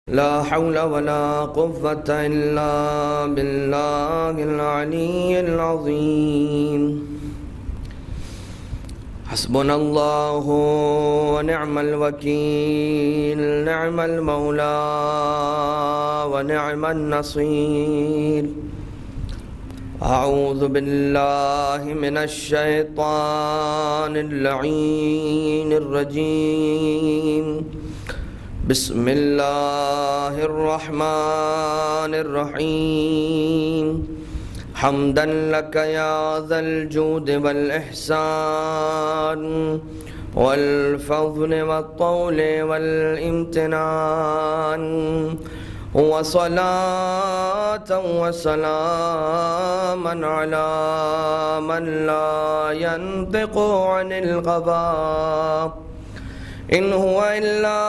لا حول ولا قوة إلا بالله العلي العظيم. حسبنا الله ونعم الوكيل، نعم المولى ونعم النصير. أعوذ بالله من الشيطان اللعين الرجيم. بسم الله الرحمن الرحيم. حمدا لك يا ذا الجود والإحسان والفضل والطول والامتنان، وصلاة وسلاما على من لا ينطق عن الهوى إن هو إلا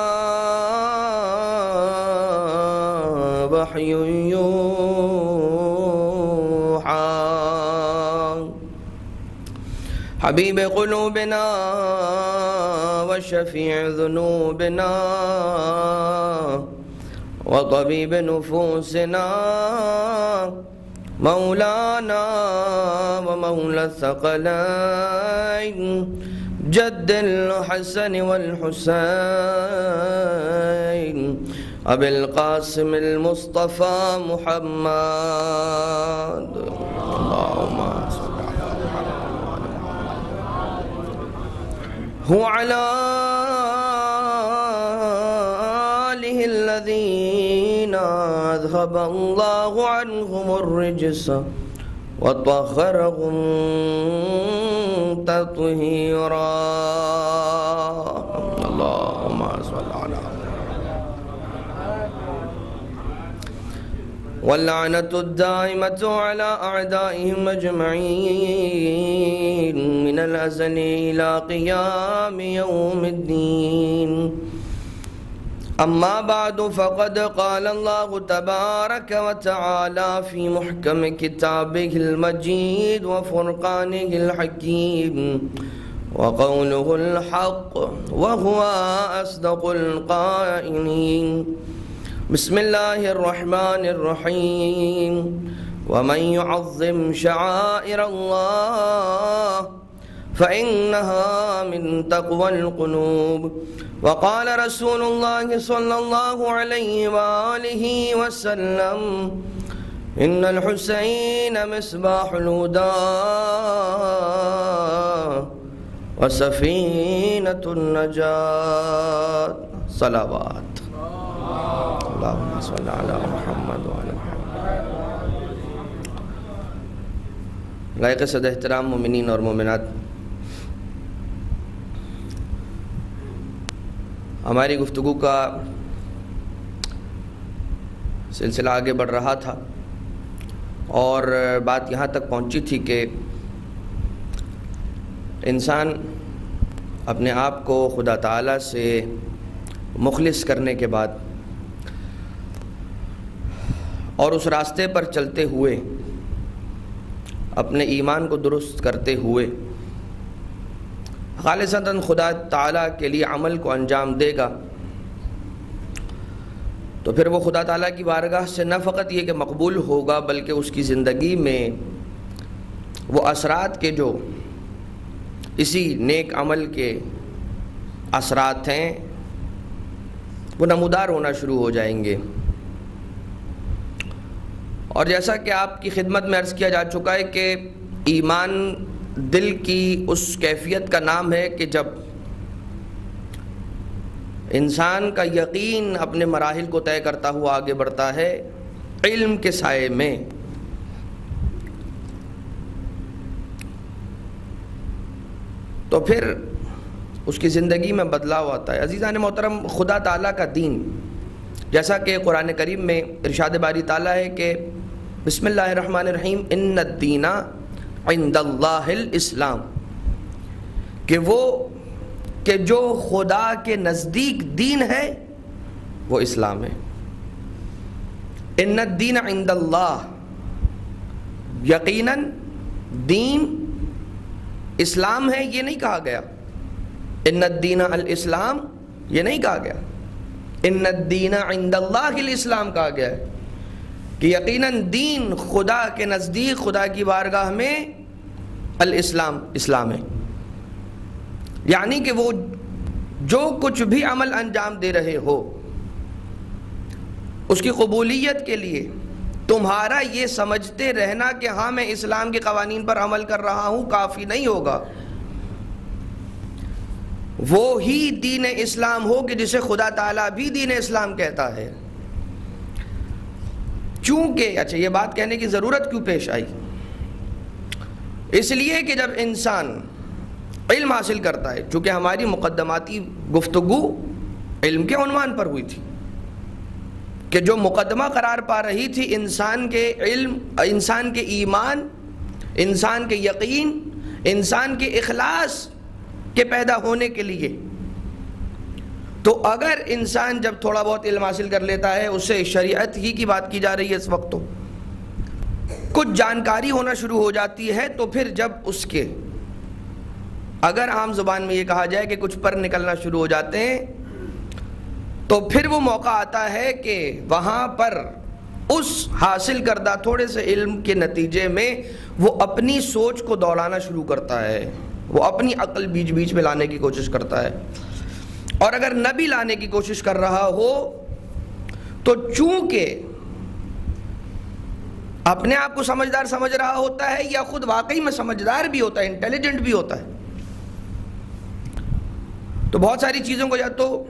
وحي يوحى. حبيب قلوبنا وشفيع ذنوبنا وطبيب نفوسنا، مولانا ومولى الثقلين، جد الحسن والحسين، أبي القاسم المصطفى محمد. اللهم صل على محمد وعلى آله الذين أذهب الله عنهم الرجس وطهرهم تطهيرا. اللهم صل على واللعنة الدائمة على أعدائهم أجمعين من الأزل إلى قيام يوم الدين. أما بعد، فقد قال الله تبارك وتعالى في محكم كتابه المجيد وفرقانه الحكيم، وقوله الحق وهو أصدق القائلين. بسم الله الرحمن الرحيم. ومن يعظم شعائر الله فإنها من تقوى القلوب. وقال رسول الله صلى الله عليه وآله وسلم: إن الحسين مصباح الهدى وسفينة النجاة. صلوات. اللهم صل على محمد وعلى محمد. لائق صد احترام مومنین اور مومنات، ہماری گفتگو کا سلسلہ آگے بڑھ رہا تھا اور بات یہاں تک پہنچی تھی کہ انسان اپنے آپ کو خدا تعالیٰ سے مخلص کرنے کے بعد اور اس راستے پر چلتے ہوئے اپنے ایمان کو درست کرتے ہوئے خالصتاً خدا تعالیٰ کے لیے عمل کو انجام دے گا تو پھر وہ خدا تعالیٰ کی بارگاہ سے نہ فقط یہ کہ مقبول ہوگا بلکہ اس کی زندگی میں وہ اثرات کے جو اسی نیک عمل کے اثرات ہیں وہ نمودار ہونا شروع ہو جائیں گے. اور جیسا کہ آپ کی خدمت میں عرض کیا جا چکا ہے کہ ایمان دل کی اس کیفیت کا نام ہے کہ جب انسان کا یقین اپنے مراحل کو طے کرتا ہوا آگے بڑھتا ہے علم کے سائے میں، تو پھر اس کی زندگی میں بدلاؤ آتا ہے. عزیزان محترم، خدا تعالیٰ کا دین، جیسا کہ قرآن کریم میں ارشاد باری تعالیٰ ہے کہ بسم اللہ الرحمن الرحیم ان الدین عند اللہ الاسلام، کہ جو خدا کے نزدیک دین ہے وہ اسلام ہے. ان الدین عند اللہ، یقیناً دین اسلام ہے یہ نہیں کہا گیا. ان الدین الاسلام یہ نہیں کہا گیا. ان الدین عند اللہ الاسلام کہا گیا ہے کہ یقیناً دین خدا کے نزدیک، خدا کی بارگاہ میں اسلام ہے. یعنی کہ وہ جو کچھ بھی عمل انجام دے رہے ہو اس کی قبولیت کے لیے تمہارا یہ سمجھتے رہنا کہ ہاں میں اسلام کے قوانین پر عمل کر رہا ہوں کافی نہیں ہوگا. وہی دین اسلام ہو کہ جسے خدا تعالیٰ بھی دین اسلام کہتا ہے. چونکہ اچھا یہ بات کہنے کی ضرورت کیوں پیش آئی؟ اس لیے کہ جب انسان علم حاصل کرتا ہے، چونکہ ہماری مقدماتی گفتگو علم کے عنوان پر ہوئی تھی کہ جو مقدمہ قرار پا رہی تھی انسان کے علم، انسان کے ایمان، انسان کے یقین، انسان کے اخلاص کے پیدا ہونے کے لیے. تو اگر انسان جب تھوڑا بہت علم حاصل کر لیتا ہے، اس سے شریعت ہی کی بات کی جا رہی ہے اس وقت، تو کچھ جانکاری ہونا شروع ہو جاتی ہے، تو پھر جب اس کے اگر عام زبان میں یہ کہا جائے کہ کچھ پر نکلنا شروع ہو جاتے ہیں، تو پھر وہ موقع آتا ہے کہ وہاں پر اس حاصل کردہ تھوڑے سے علم کے نتیجے میں وہ اپنی سوچ کو دوڑانا شروع کرتا ہے، وہ اپنی عقل بیچ بیچ میں لانے کی کوشش کرتا ہے. اور اگر نہ بھی لانے کی کوشش کر رہا ہو تو چونکہ اپنے آپ کو سمجھدار سمجھ رہا ہوتا ہے یا خود واقعی میں سمجھدار بھی ہوتا ہے، انٹیلیجنٹ بھی ہوتا ہے، تو بہت ساری چیزوں کو یا تو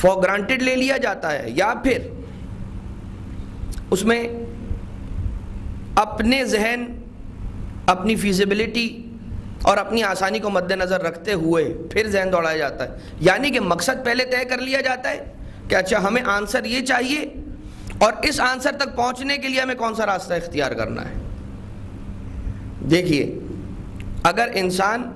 فار گرانٹیڈ لے لیا جاتا ہے یا پھر اس میں اپنے ذہن، اپنی فیزیبلٹی اور اپنی آسانی کو مد نظر رکھتے ہوئے پھر ذہن دوڑایا جاتا ہے. یعنی کہ مقصد پہلے طے کر لیا جاتا ہے کہ اچھا ہمیں آنسر یہ چاہیے اور اس آنسر تک پہنچنے کے لیے ہمیں کون سا راستہ اختیار کرنا ہے. دیکھیے اگر انسان،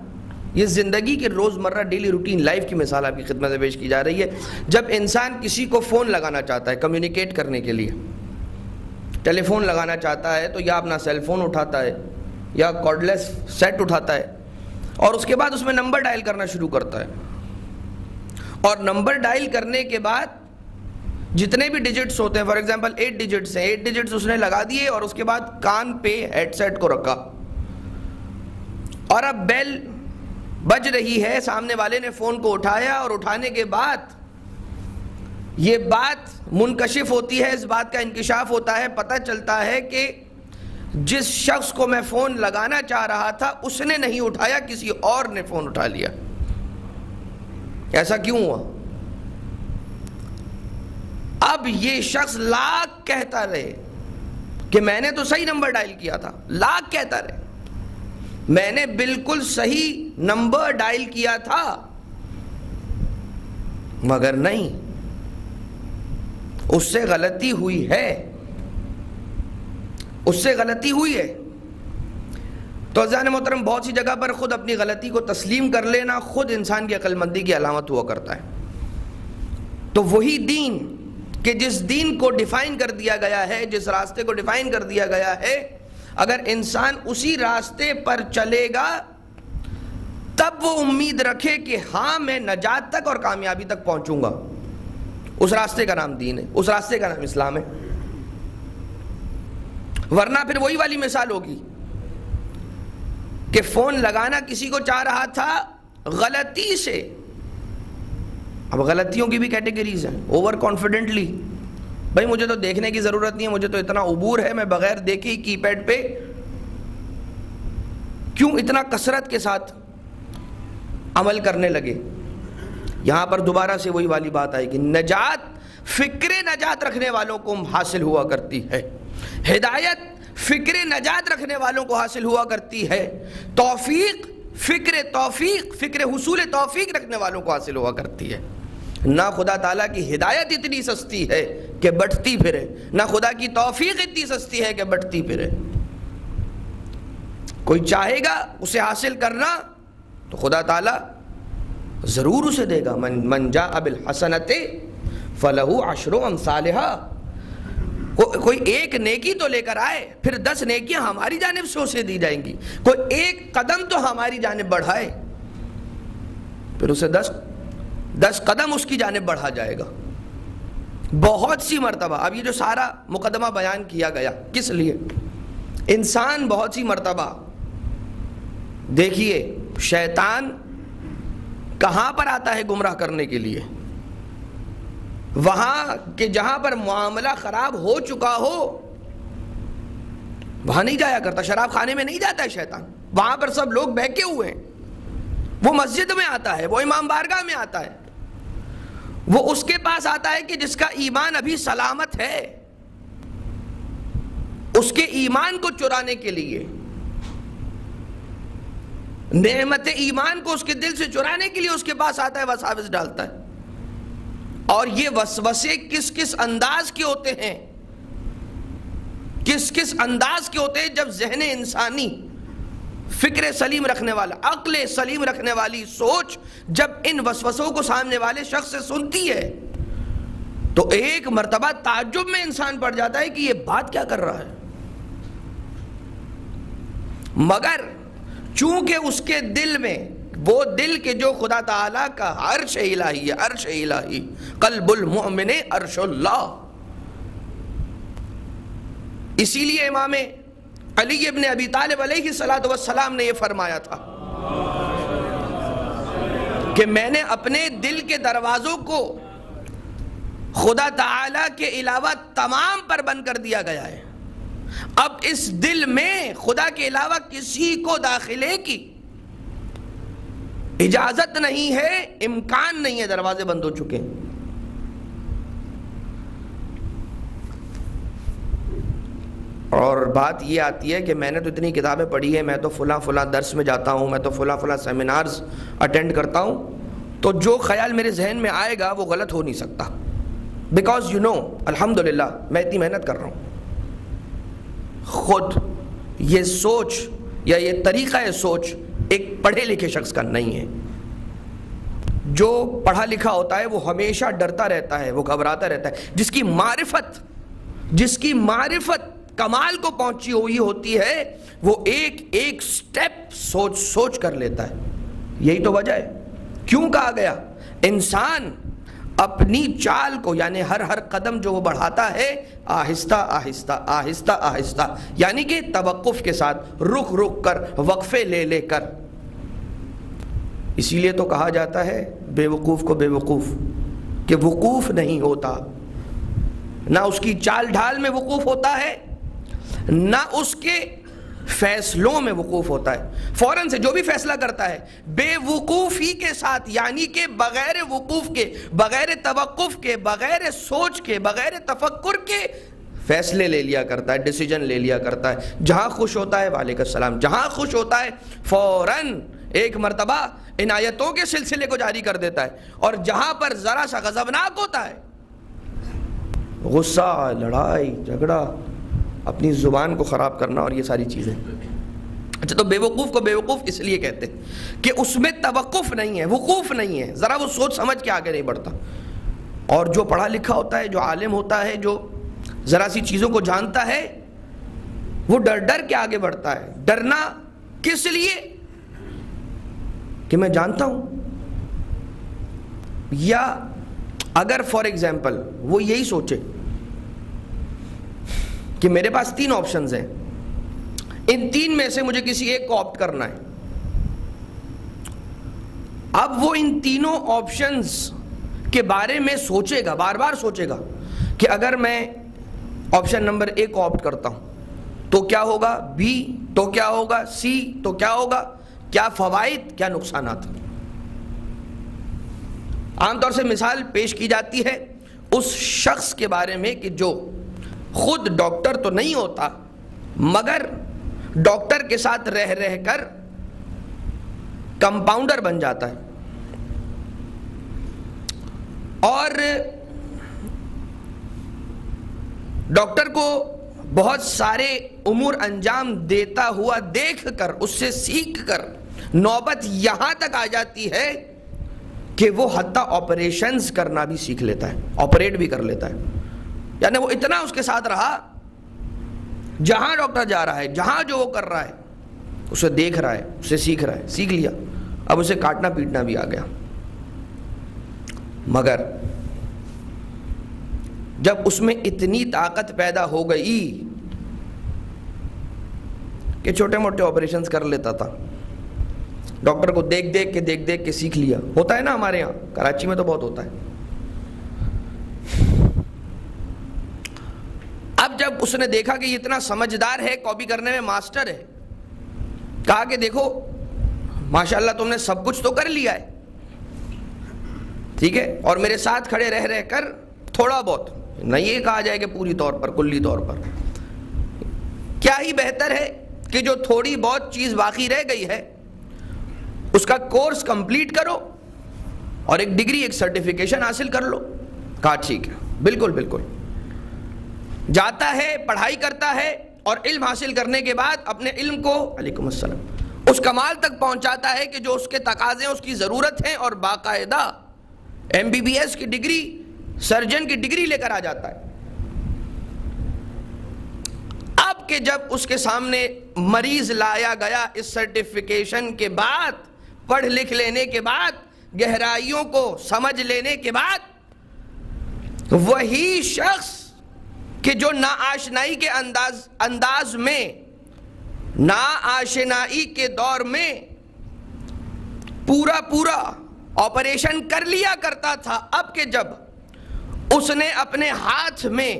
یہ زندگی کے روزمرہ ڈیلی روٹین لائف کی مثال آپ کی خدمت میں پیش کی جا رہی ہے، جب انسان کسی کو فون لگانا چاہتا ہے کمیونیکیٹ کرنے کے لیے، ٹیلی فون لگانا چاہتا ہے تو یا اپنا سیل فون اٹھاتا ہے یا کارڈلیس سیٹ اٹھاتا ہے اور اس کے بعد اس میں نمبر ڈائل کرنا شروع کرتا ہے. اور نمبر ڈائل کرنے کے بعد جتنے بھی ڈیجٹس ہوتے ہیں، فار ایگزامپل 8 ڈیجٹس ہیں، 8 ڈیجٹس اس نے لگا دیے اور اس کے بعد کان پہ ہیڈ سیٹ کو رکھا اور اب بیل بج رہی ہے، سامنے والے نے فون کو اٹھایا اور اٹھانے کے بعد یہ بات منکشف ہوتی ہے، اس بات کا انکشاف ہوتا ہے، پتہ چلتا ہے کہ جس شخص کو میں فون لگانا چاہ رہا تھا اس نے نہیں اٹھایا، کسی اور نے فون اٹھا لیا. ایسا کیوں ہوا؟ اب یہ شخص لاکھ کہتا رہے کہ میں نے تو صحیح نمبر ڈائل کیا تھا، لاکھ کہتا رہے میں نے بالکل صحیح نمبر ڈائل کیا تھا، مگر نہیں، اس سے غلطی ہوئی ہے، اس سے غلطی ہوئی ہے. تو عزیزان محترم بہت سی جگہ پر خود اپنی غلطی کو تسلیم کر لینا خود انسان کی عقل مندی کی علامت ہوا کرتا ہے. تو وہی دین کہ جس دین کو ڈیفائن کر دیا گیا ہے، جس راستے کو ڈیفائن کر دیا گیا ہے، اگر انسان اسی راستے پر چلے گا تب وہ امید رکھے کہ ہاں میں نجات تک اور کامیابی تک پہنچوں گا. اس راستے کا نام دین ہے، اس راستے کا نام اسلام ہے. ورنہ پھر وہی والی مثال ہوگی کہ فون لگانا کسی کو چاہ رہا تھا غلطی سے. اب غلطیوں کی بھی کیٹیگریز ہیں. اوور کانفیڈنٹلی، بھائی مجھے تو دیکھنے کی ضرورت نہیں ہے، مجھے تو اتنا عبور ہے، میں بغیر دیکھے ہی کی پیڈ پہ کیوں اتنا کثرت کے ساتھ عمل کرنے لگے. یہاں پر دوبارہ سے وہی والی بات آئے گی، نجات فکر نجات رکھنے والوں کو حاصل ہوا کرتی ہے، ہدایت فکر نجات رکھنے والوں کو حاصل ہوا کرتی ہے، توفیق فکر حصول توفیق رکھنے والوں کو حاصل ہوا کرتی ہے. نہ خدا تعالیٰ کی ہدایت اتنی سستی ہے کہ بٹتی پھرے، نہ خدا کی توفیق اتنی سستی ہے کہ بٹتی پھرے. کوئی چاہے گا اسے حاصل کرنا تو خدا تعالیٰ ضرور اسے دے گا. من جاء بالحسنۃ فلہ عشر امثالھا. کوئی ایک نیکی تو لے کر آئے، پھر 10 نیکیاں ہماری جانب سے اسے دی جائیں گی. کوئی ایک قدم تو ہماری جانب بڑھائے، پھر اسے 10 10 قدم اس کی جانب بڑھا جائے گا بہت سی مرتبہ۔ اب یہ جو سارا مقدمہ بیان کیا گیا کس لیے؟ انسان بہت سی مرتبہ، دیکھیے شیطان کہاں پر آتا ہے گمراہ کرنے کے لیے؟ وہاں کہ جہاں پر معاملہ خراب ہو چکا ہو وہاں نہیں جایا کرتا، شراب خانے میں نہیں جاتا ہے شیطان، وہاں پر سب لوگ بہکے ہوئے ہیں۔ وہ مسجد میں آتا ہے، وہ امام بارگاہ میں آتا ہے، وہ اس کے پاس آتا ہے کہ جس کا ایمان ابھی سلامت ہے، اس کے ایمان کو چرانے کے لیے، نعمت ایمان کو اس کے دل سے چرانے کے لیے اس کے پاس آتا ہے، وساوس ڈالتا ہے۔ اور یہ وسوسے کس کس انداز کے ہوتے ہیں، کس کس انداز کے ہوتے ہیں؟ جب ذہن انسانی فکر سلیم رکھنے والا، عقل سلیم رکھنے والی سوچ جب ان وسوسوں کو سامنے والے شخص سے سنتی ہے تو ایک مرتبہ تعجب میں انسان پڑ جاتا ہے کہ یہ بات کیا کر رہا ہے، مگر چونکہ اس کے دل میں وہ دل کے جو خدا تعالیٰ کا عرش الہی ہے، عرش الہی، قلب المؤمن عرش اللہ۔ اسی لیے امام علی ابن ابی طالب علیہ السلام نے یہ فرمایا تھا کہ میں نے اپنے دل کے دروازوں کو خدا تعالیٰ کے علاوہ تمام پر بند کر دیا گیا ہے، اب اس دل میں خدا کے علاوہ کسی کو داخلے کی اجازت نہیں ہے، امکان نہیں ہے، دروازے بند ہو چکے ہیں۔ اور بات یہ آتی ہے کہ میں نے تو اتنی کتابیں پڑھی ہیں، میں تو فلاں فلاں درس میں جاتا ہوں، میں تو فلاں فلاں سیمینارز اٹینڈ کرتا ہوں، تو جو خیال میرے ذہن میں آئے گا وہ غلط ہو نہیں سکتا، بیکاز الحمدللہ میں اتنی محنت کر رہا ہوں۔ خود یہ سوچ یا یہ طریقہ سوچ ایک پڑھے لکھے شخص کا نہیں ہے۔ جو پڑھا لکھا ہوتا ہے وہ ہمیشہ ڈرتا رہتا ہے، وہ گھبراتا رہتا ہے، جس کی معرفت کمال کو پہنچی ہوئی ہوتی ہے وہ ایک ایک سٹیپ سوچ کر لیتا ہے۔ یہی تو وجہ ہے کیوں کہا گیا انسان اپنی چال کو، یعنی ہر قدم جو وہ بڑھاتا ہے آہستہ آہستہ آہستہ آہستہ، یعنی کہ توقف کے ساتھ، رک کر، وقفے لے کر۔ اسی لیے تو کہا جاتا ہے بے وقوف کو بے وقوف، کہ وقوف نہیں ہوتا، نہ اس کی چال ڈھال میں وقوف ہوتا ہے، نہ اس کے فیصلوں میں وقوف ہوتا ہے۔ فوراً سے جو بھی فیصلہ کرتا ہے بے وقوفی کے ساتھ، یعنی کہ بغیر وقوف کے، بغیر توقف کے، بغیر سوچ کے، بغیر تفکر کے فیصلے لے لیا کرتا ہے، ڈیسیجن لے لیا کرتا ہے۔ جہاں خوش ہوتا ہے وعلیکم السلام، جہاں خوش ہوتا ہے فوراً ایک مرتبہ ان آیتوں کے سلسلے کو جاری کر دیتا ہے، اور جہاں پر ذرا سا غضبناک ہوتا ہے، غصہ، لڑائی جھگڑا، اپنی زبان کو خراب کرنا اور یہ ساری چیزیں۔ اچھا، تو بے وقوف کو بے وقوف اس لیے کہتے ہیں کہ اس میں توقف نہیں ہے، وقوف نہیں ہے، ذرا وہ سوچ سمجھ کے آگے نہیں بڑھتا۔ اور جو پڑھا لکھا ہوتا ہے، جو عالم ہوتا ہے، جو ذرا سی چیزوں کو جانتا ہے، وہ ڈر کے آگے بڑھتا ہے۔ ڈرنا کس لیے؟ کہ میں جانتا ہوں، یا اگر فار ایگزامپل وہ یہی سوچے کہ میرے پاس 3 آپشنز ہیں، ان 3 میں سے مجھے کسی ایک کو آپٹ کرنا ہے، اب وہ ان تینوں آپشنز کے بارے میں سوچے گا، بار بار سوچے گا کہ اگر میں آپشن نمبر 1 کو آپٹ کرتا ہوں تو کیا ہوگا، بی تو کیا ہوگا، سی تو کیا ہوگا، کیا فوائد کیا نقصانات۔ عام طور سے مثال پیش کی جاتی ہے اس شخص کے بارے میں کہ جو خود ڈاکٹر تو نہیں ہوتا مگر ڈاکٹر کے ساتھ رہ کر کمپاؤنڈر بن جاتا ہے، اور ڈاکٹر کو بہت سارے امور انجام دیتا ہوا دیکھ کر، اس سے سیکھ کر نوبت یہاں تک آ جاتی ہے کہ وہ حتیٰ آپریشنز کرنا بھی سیکھ لیتا ہے، آپریٹ بھی کر لیتا ہے۔ یعنی وہ اتنا اس کے ساتھ رہا، جہاں ڈاکٹر جا رہا ہے، جہاں جو وہ کر رہا ہے اسے دیکھ رہا ہے، اسے سیکھ رہا ہے، سیکھ لیا، اب اسے کاٹنا پیٹنا بھی آ گیا۔ مگر جب اس میں اتنی طاقت پیدا ہو گئی کہ چھوٹے موٹے آپریشنز کر لیتا تھا، ڈاکٹر کو دیکھ دیکھ کے سیکھ لیا. ہوتا ہے نا ہمارے یہاں، کراچی میں تو بہت ہوتا ہے. اب جب اس نے دیکھا کہ یہ اتنا سمجھدار ہے، کاپی کرنے میں ماسٹر ہے، کہا کہ دیکھو ماشاءاللہ تم نے سب کچھ تو کر لیا ہے، ٹھیک ہے، اور میرے ساتھ کھڑے رہ کر تھوڑا بہت، نہ یہ کہا جائے کہ پوری طور پر، کلی طور پر، کیا ہی بہتر ہے کہ جو تھوڑی بہت چیز باقی رہ گئی ہے اس کا کورس کمپلیٹ کرو اور ایک ڈگری، ایک سرٹیفکیشن حاصل کر لو. کہا ٹھیک ہے، بالکل بالکل. جاتا ہے، پڑھائی کرتا ہے، اور علم حاصل کرنے کے بعد اپنے علم کو علیکم السلام اس کمال تک پہنچاتا ہے کہ جو اس کے تقاضے ہیں، اس کی ضرورت ہے، اور باقاعدہ MBBS کی ڈگری، سرجن کی ڈگری لے کر آ جاتا ہے. اب کہ جب اس کے سامنے مریض لایا گیا اس سرٹیفکیشن کے بعد، پڑھ لکھ لینے کے بعد، گہرائیوں کو سمجھ لینے کے بعد، وہی شخص کہ جو ناآشنائی کے انداز میں، ناآشنائی کے دور میں پورا آپریشن کر لیا کرتا تھا، اب کہ جب اس نے اپنے ہاتھ میں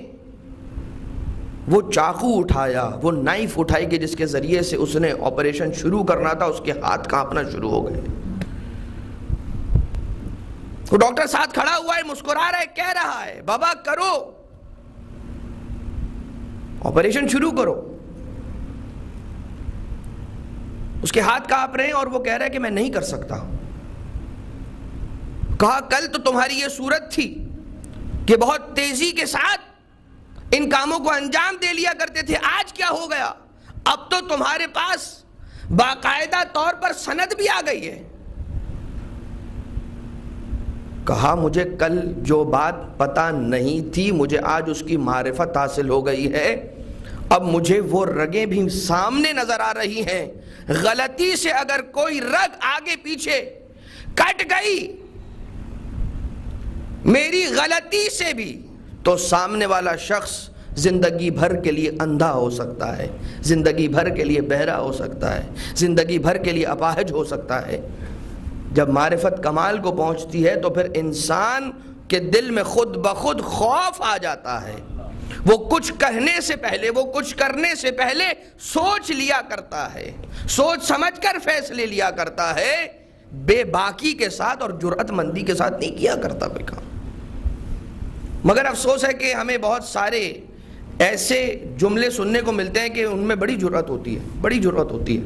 وہ چاقو اٹھایا، وہ نائف اٹھائی کہ جس کے ذریعے سے اس نے آپریشن شروع کرنا تھا، اس کے ہاتھ کانپنا شروع ہو گئے. وہ ڈاکٹر ساتھ کھڑا ہوا ہے، مسکرا رہا ہے، کہہ رہا ہے بابا کرو، آپریشن شروع کرو. اس کے ہاتھ کانپ رہے ہیں اور وہ کہہ رہا ہے کہ میں نہیں کر سکتا. کہا کل تو تمہاری یہ صورت تھی کہ بہت تیزی کے ساتھ ان کاموں کو انجام دے لیا کرتے تھے، آج کیا ہو گیا؟ اب تو تمہارے پاس باقاعدہ طور پر سند بھی آ گئی ہے. کہا مجھے کل جو بات پتہ نہیں تھی، مجھے آج اس کی معرفت حاصل ہو گئی ہے. اب مجھے وہ رگیں بھی سامنے نظر آ رہی ہیں. غلطی سے اگر کوئی رگ آگے پیچھے کٹ گئی، میری غلطی سے بھی، تو سامنے والا شخص زندگی بھر کے لیے اندھا ہو سکتا ہے، زندگی بھر کے لیے بہرا ہو سکتا ہے، زندگی بھر کے لیے اپاہج ہو سکتا ہے. جب معرفت کمال کو پہنچتی ہے تو پھر انسان کے دل میں خود بخود خوف آ جاتا ہے. وہ کچھ کہنے سے پہلے، وہ کچھ کرنے سے پہلے سوچ لیا کرتا ہے، سوچ سمجھ کر فیصلے لیا کرتا ہے، بے باکی کے ساتھ اور جرأت مندی کے ساتھ نہیں کیا کرتا کوئی کام. مگر افسوس ہے کہ ہمیں بہت سارے ایسے جملے سننے کو ملتے ہیں کہ ان میں بڑی جرأت ہوتی ہے، بڑی جرأت ہوتی ہے،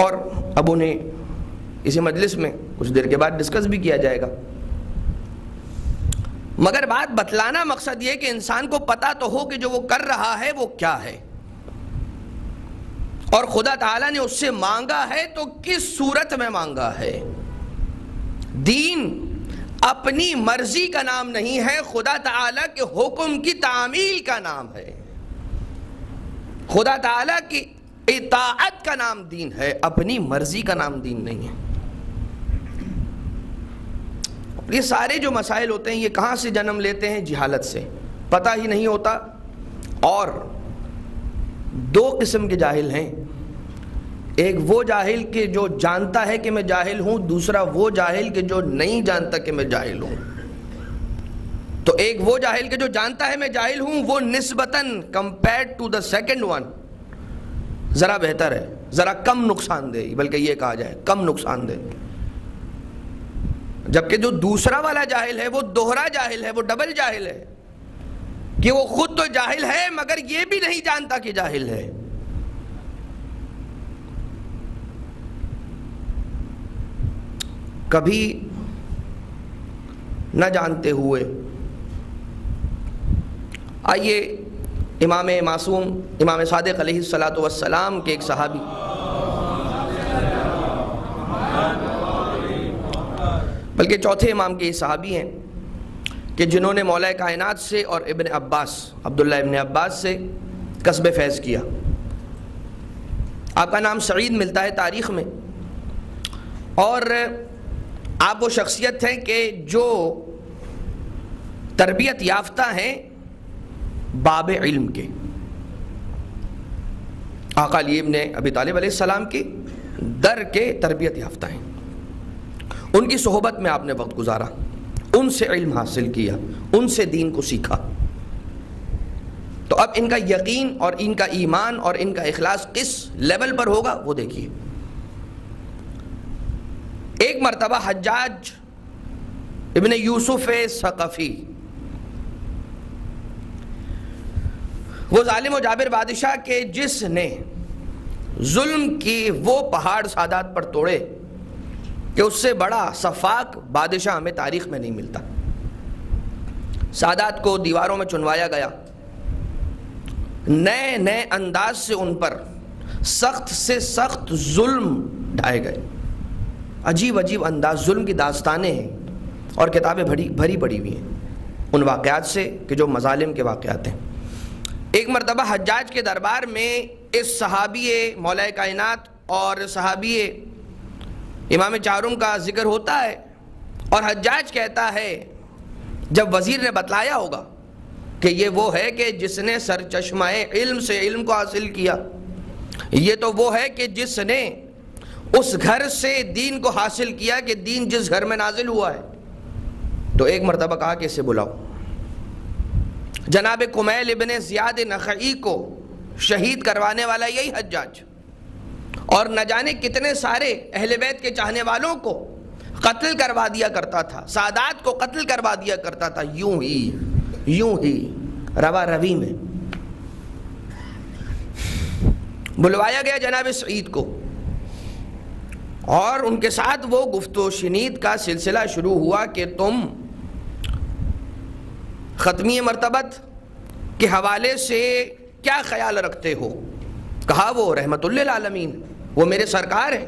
اور اب انہیں اسی مجلس میں کچھ دیر کے بعد ڈسکس بھی کیا جائے گا. مگر بات بتلانا مقصد یہ کہ انسان کو پتہ تو ہو کہ جو وہ کر رہا ہے وہ کیا ہے، اور خدا تعالیٰ نے اس سے مانگا ہے تو کس صورت میں مانگا ہے. دین اپنی مرضی کا نام نہیں ہے، خدا تعالیٰ کے حکم کی تعمیل کا نام ہے، خدا تعالیٰ کی اطاعت کا نام دین ہے، اپنی مرضی کا نام دین نہیں ہے. یہ سارے جو مسائل ہوتے ہیں یہ کہاں سے جنم لیتے ہیں؟ جہالت سے، پتہ ہی نہیں ہوتا. اور دو قسم کے جاہل ہیں، ایک وہ جاہل کہ جو جانتا ہے کہ میں جاہل ہوں، دوسرا وہ جاہل کہ جو نہیں جانتا کہ میں جاہل ہوں. تو ایک وہ جاہل کہ جو جانتا ہے میں جاہل ہوں، وہ نسبتاً compared to the second one ذرا بہتر ہے، ذرا کم نقصان دہ، بلکہ یہ کہا جائے کم نقصان دہ. جبکہ جو دوسرا والا جاہل ہے وہ دوہرا جاہل ہے، وہ ڈبل جاہل ہے، کہ وہ خود تو جاہل ہے مگر یہ بھی نہیں جانتا کہ جاہل ہے. کبھی نہ جانتے ہوئے، آئیے امام معصوم، امام صادق علیہ السلام کے ایک صحابی، بلکہ چوتھے امام کے یہ صحابی ہیں کہ جنہوں نے مولا کائنات سے اور ابن عباس، عبداللہ ابن عباس سے کسب فیض کیا. آپ کا نام سعید ملتا ہے تاریخ میں، اور آپ وہ شخصیت ہیں کہ جو تربیت یافتہ ہیں باب علم کے، آقا علی ابن ابی طالب علیہ السلام کے در کے تربیت یافتہ ہیں، ان کی صحبت میں آپ نے وقت گزارا، ان سے علم حاصل کیا، ان سے دین کو سیکھا، تو اب ان کا یقین اور ان کا ایمان اور ان کا اخلاص کس لیول پر ہوگا وہ دیکھیے۔ ایک مرتبہ حجاج ابن یوسف ثقفی، وہ ظالم و جابر بادشاہ کے جس نے ظلم کی وہ پہاڑ سادات پر توڑے کہ اس سے بڑا سفاک بادشاہ ہمیں تاریخ میں نہیں ملتا، سادات کو دیواروں میں چنوایا گیا، نئے نئے انداز سے ان پر سخت سے سخت ظلم ڈھائے گئے، عجیب عجیب انداز، ظلم کی داستانیں ہیں اور کتابیں بھری پڑی ہوئی ہیں ان واقعات سے کہ جو مظالم کے واقعات ہیں۔ ایک مرتبہ حجاج کے دربار میں اس صحابی مولا کائنات اور صحابی امام چارم کا ذکر ہوتا ہے، اور حجاج کہتا ہے جب وزیر نے بتلایا ہوگا کہ یہ وہ ہے کہ جس نے سرچشمہ علم سے علم کو حاصل کیا، یہ تو وہ ہے کہ جس نے اس گھر سے دین کو حاصل کیا کہ دین جس گھر میں نازل ہوا ہے، تو ایک مرتبہ کہا کہ اسے بلاؤ۔ جناب کمیل ابن زیاد نخعی کو شہید کروانے والا یہی حجاج، اور نہ جانے کتنے سارے اہل بیت کے چاہنے والوں کو قتل کروا دیا کرتا تھا، سادات کو قتل کروا دیا کرتا تھا، یوں ہی روا روی میں۔ بلوایا گیا جناب سعید کو، اور ان کے ساتھ وہ گفت و شنید کا سلسلہ شروع ہوا کہ تم ختمی مرتبت کے حوالے سے کیا خیال رکھتے ہو؟ کہا وہ رحمت للعالمین، وہ میرے سرکار ہیں،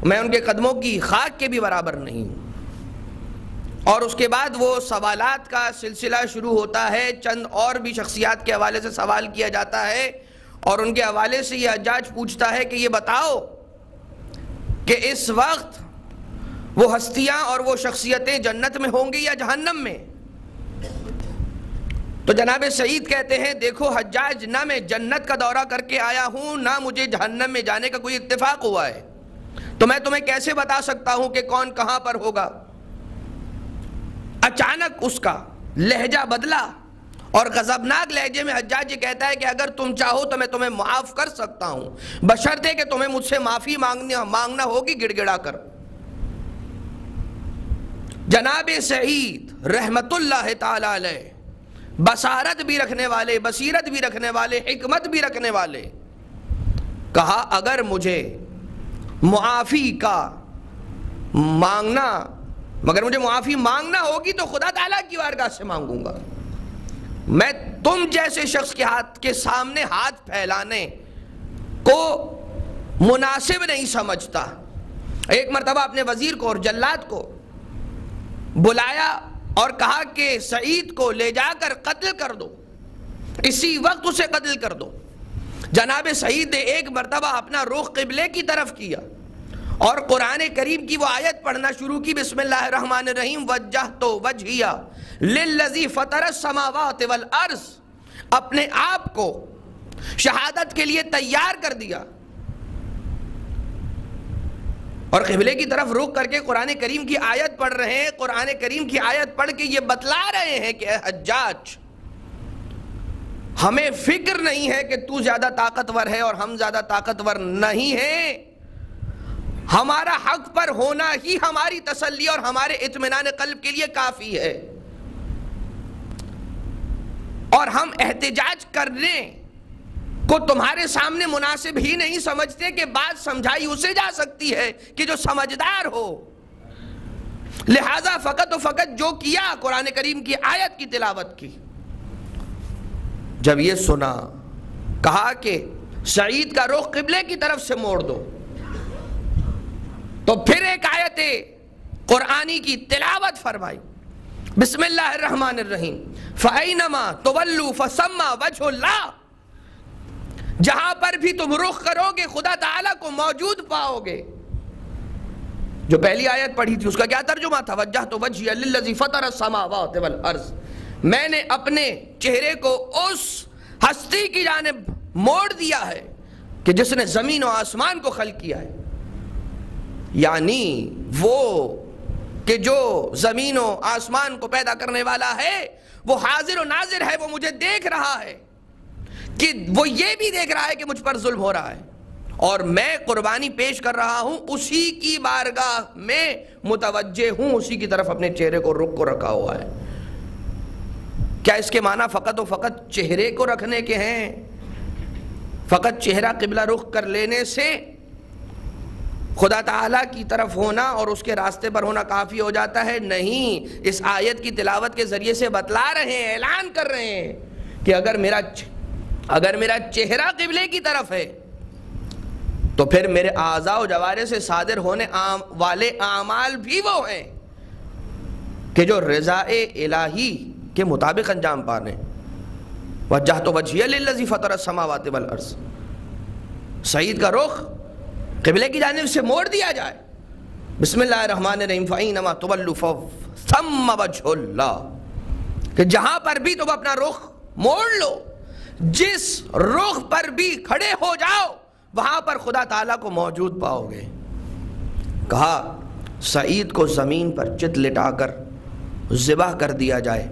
میں ان کے قدموں کی خاک کے بھی برابر نہیں ہوں۔ اور اس کے بعد وہ سوالات کا سلسلہ شروع ہوتا ہے، چند اور بھی شخصیات کے حوالے سے سوال کیا جاتا ہے، اور ان کے حوالے سے یہ حجاج پوچھتا ہے کہ یہ بتاؤ کہ اس وقت وہ ہستیاں اور وہ شخصیتیں جنت میں ہوں گی یا جہنم میں؟ تو جناب سعید کہتے ہیں دیکھو حجاج، نہ میں جنت کا دورہ کر کے آیا ہوں، نہ مجھے جہنم میں جانے کا کوئی اتفاق ہوا ہے، تو میں تمہیں کیسے بتا سکتا ہوں کہ کون کہاں پر ہوگا؟ اچانک اس کا لہجہ بدلا، اور غضبناک لہجے میں حجاج یہ کہتا ہے کہ اگر تم چاہو تو میں تمہیں معاف کر سکتا ہوں، بشرطے کہ تمہیں مجھ سے معافی مانگنا ہوگی گڑ گڑا کر۔ جناب سعید رحمت اللہ تعالی علیہ، بصارت بھی رکھنے والے، بصیرت بھی رکھنے والے، حکمت بھی رکھنے والے، کہا اگر مجھے معافی کا مانگنا، مگر مجھے معافی مانگنا ہوگی تو خدا تعالیٰ کی بارگاہ سے مانگوں گا، میں تم جیسے شخص کے ہاتھ کے سامنے ہاتھ پھیلانے کو مناسب نہیں سمجھتا۔ ایک مرتبہ اپنے وزیر کو اور جلاد کو بلایا اور کہا کہ سعید کو لے جا کر قتل کر دو، اسی وقت اسے قتل کر دو۔ جناب سعید نے ایک مرتبہ اپنا رخ قبلے کی طرف کیا اور قرآن کریم کی وہ آیت پڑھنا شروع کی، بسم اللہ الرحمن الرحیم، وجہت وجہی للذی فطر السماوات والارض، اپنے آپ کو شہادت کے لیے تیار کر دیا، اور قبلے کی طرف رخ کر کے قرآن کریم کی آیت پڑھ رہے ہیں۔ قرآن کریم کی آیت پڑھ کے یہ بتلا رہے ہیں کہ اے حجاج، ہمیں فکر نہیں ہے کہ تو زیادہ طاقتور ہے اور ہم زیادہ طاقتور نہیں ہیں، ہمارا حق پر ہونا ہی ہماری تسلی اور ہمارے اطمینان قلب کے لیے کافی ہے، اور ہم احتجاج کرنے کو تمہارے سامنے مناسب ہی نہیں سمجھتے کہ بات سمجھائی اسے جا سکتی ہے کہ جو سمجھدار ہو، لہذا فقط و فقط جو کیا قرآن کریم کی آیت کی تلاوت کی۔ جب یہ سنا کہا کہ سعید کا رخ قبلے کی طرف سے موڑ دو، تو پھر ایک آیت قرآنی کی تلاوت فرمائی، بسم اللہ الرحمن الرحیم، فَأَيْنَمَا تُوَلُّوا فَثَمَّ وَجْهُ اللَّهِ، جہاں پر بھی تم رخ کرو گے خدا تعالیٰ کو موجود پاؤ گے، جو پہلی آیت پڑھی تھی اس کا کیا ترجمہ تھا؟ وجہت وجہی للذی فطر السماوات والارض، میں نے اپنے چہرے کو اس ہستی کی جانب موڑ دیا ہے کہ جس نے زمین و آسمان کو خلق کیا ہے، یعنی وہ کہ جو زمین و آسمان کو پیدا کرنے والا ہے وہ حاضر و ناظر ہے، وہ مجھے دیکھ رہا ہے، کہ وہ یہ بھی دیکھ رہا ہے کہ مجھ پر ظلم ہو رہا ہے، اور میں قربانی پیش کر رہا ہوں، اسی کی بارگاہ میں متوجہ ہوں، اسی کی طرف اپنے چہرے کو رخ کو رکھا ہوا ہے۔ کیا اس کے معنی فقط و فقط چہرے کو رکھنے کے ہیں؟ فقط چہرہ قبلہ رخ کر لینے سے خدا تعالیٰ کی طرف ہونا اور اس کے راستے پر ہونا کافی ہو جاتا ہے؟ نہیں، اس آیت کی تلاوت کے ذریعے سے بتلا رہے ہیں، اعلان کر رہے ہیں کہ اگر میرا چہرہ قبلے کی طرف ہے تو پھر میرے اعضاء و جوارح سے صادر ہونے والے اعمال بھی وہ ہیں کہ جو رضا الہی کے مطابق انجام پانے۔ وجہت وجہی للذی فطر السماوات والارض، سعید کا رخ قبلے کی جانب سے موڑ دیا جائے۔ بسم اللہ الرحمن الرحیم، فَإِنَّمَا تُوَلُّوا فَثَمَّ وَجْهُ اللَّهِ، کہ جہاں پر بھی تم اپنا رخ موڑ لو، جس رخ پر بھی کھڑے ہو جاؤ، وہاں پر خدا تعالیٰ کو موجود پاؤ گے۔ کہا سعید کو زمین پر چت لٹا کر ذبح کر دیا جائے۔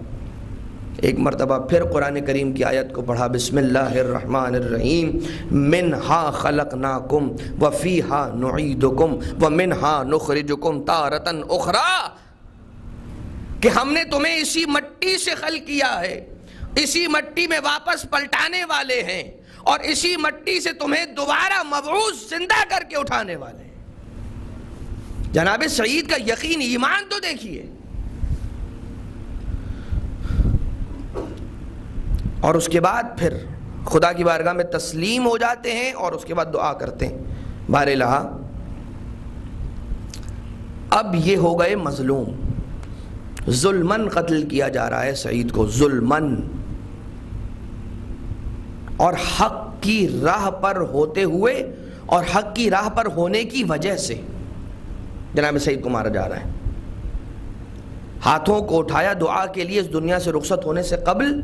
ایک مرتبہ پھر قرآن کریم کی آیت کو پڑھا، بسم اللہ الرحمن الرحیم، منہا خلقناکم وفیہا نعیدکم ومنہا نخرجکم تارۃ اخری، کہ ہم نے تمہیں اسی مٹی سے خلق کیا ہے، اسی مٹی میں واپس پلٹانے والے ہیں، اور اسی مٹی سے تمہیں دوبارہ مبعوث زندہ کر کے اٹھانے والے ہیں۔ جناب سعید کا یقین، ایمان تو دیکھیے۔ اور اس کے بعد پھر خدا کی بارگاہ میں تسلیم ہو جاتے ہیں اور اس کے بعد دعا کرتے ہیں۔ بارالہ اب یہ ہو گئے مظلوم، ظلمن قتل کیا جا رہا ہے سعید کو، ظلمن، اور حق کی راہ پر ہوتے ہوئے اور حق کی راہ پر ہونے کی وجہ سے جناب سعید کو مارا جا رہا ہے۔ ہاتھوں کو اٹھایا دعا کے لیے اس دنیا سے رخصت ہونے سے قبل،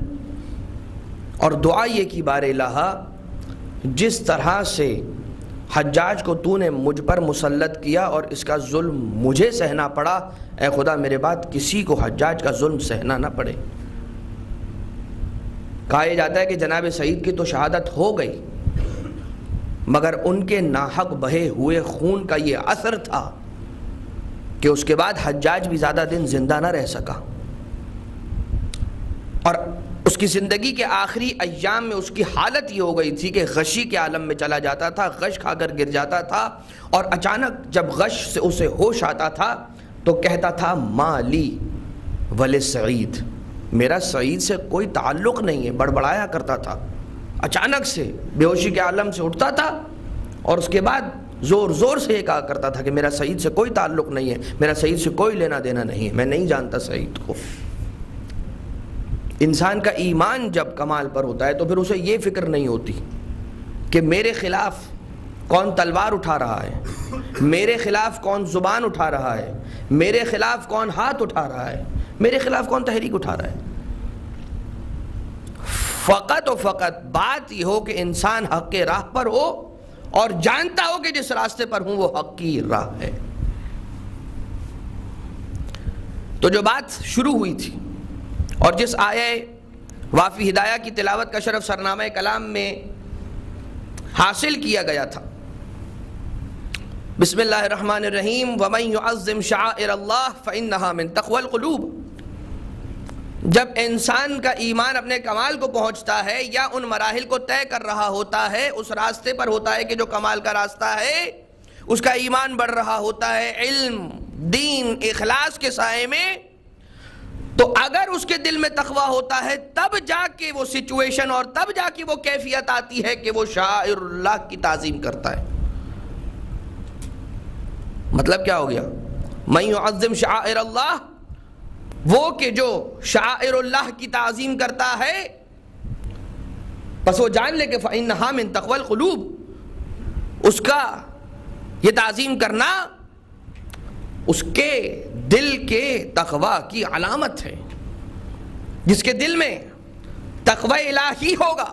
اور دعا یہ کی بار الہ جس طرح سے حجاج کو تو نے مجھ پر مسلط کیا اور اس کا ظلم مجھے سہنا پڑا، اے خدا میرے بعد کسی کو حجاج کا ظلم سہنا نہ پڑے۔ کہا جاتا ہے کہ جناب سعید کی تو شہادت ہو گئی، مگر ان کے ناحق بہے ہوئے خون کا یہ اثر تھا کہ اس کے بعد حجاج بھی زیادہ دن زندہ نہ رہ سکا، اور اس کی زندگی کے آخری ایام میں اس کی حالت یہ ہو گئی تھی کہ غشی کے عالم میں چلا جاتا تھا، غش کھا کر گر جاتا تھا، اور اچانک جب غش سے اسے ہوش آتا تھا تو کہتا تھا مالی ولی سعید، میرا سعید سے کوئی تعلق نہیں ہے، بڑبڑایا کرتا تھا۔ اچانک سے بے ہوشی کے عالم سے اٹھتا تھا اور اس کے بعد زور زور سے یہ کہا کرتا تھا کہ میرا سعید سے کوئی تعلق نہیں ہے، میرا سعید سے کوئی لینا دینا نہیں ہے، میں نہیں جانتا سعید کو۔ انسان کا ایمان جب کمال پر ہوتا ہے تو پھر اسے یہ فکر نہیں ہوتی کہ میرے خلاف کون تلوار اٹھا رہا ہے، میرے خلاف کون زبان اٹھا رہا ہے، میرے خلاف کون ہاتھ اٹھا رہا ہے، میرے خلاف کون تحریک اٹھا رہا ہے۔ فقط و فقط بات یہ ہو کہ انسان حق کے راہ پر ہو اور جانتا ہو کہ جس راستے پر ہوں وہ حق کی راہ ہے۔ تو جو بات شروع ہوئی تھی اور جس آیہ وافی ہدایہ کی تلاوت کا شرف سرنامہ کلام میں حاصل کیا گیا تھا، بسم اللہ الرحمن الرحیم، وَمَن يُعَظِّمْ شَعَائِرَ اللَّهِ فَإِنَّهَا مِن تَقْوَى الْقُلُوبِ، جب انسان کا ایمان اپنے کمال کو پہنچتا ہے یا ان مراحل کو طے کر رہا ہوتا ہے، اس راستے پر ہوتا ہے کہ جو کمال کا راستہ ہے، اس کا ایمان بڑھ رہا ہوتا ہے علم، دین، اخلاص کے سائے میں، تو اگر اس کے دل میں تقوی ہوتا ہے تب جا کے وہ سچویشن اور تب جا کے وہ کیفیت آتی ہے کہ وہ شعائر اللہ کی تعظیم کرتا ہے۔ مطلب کیا ہو گیا؟ من یعظم شعائر اللہ، وہ کہ جو شعائر اللہ کی تعظیم کرتا ہے، بس وہ جان لے کہ فإنہا من تقوی القلوب، اس کا یہ تعظیم کرنا اس کے دل کے تقوی کی علامت ہے. جس کے دل میں تقوی الہی ہوگا.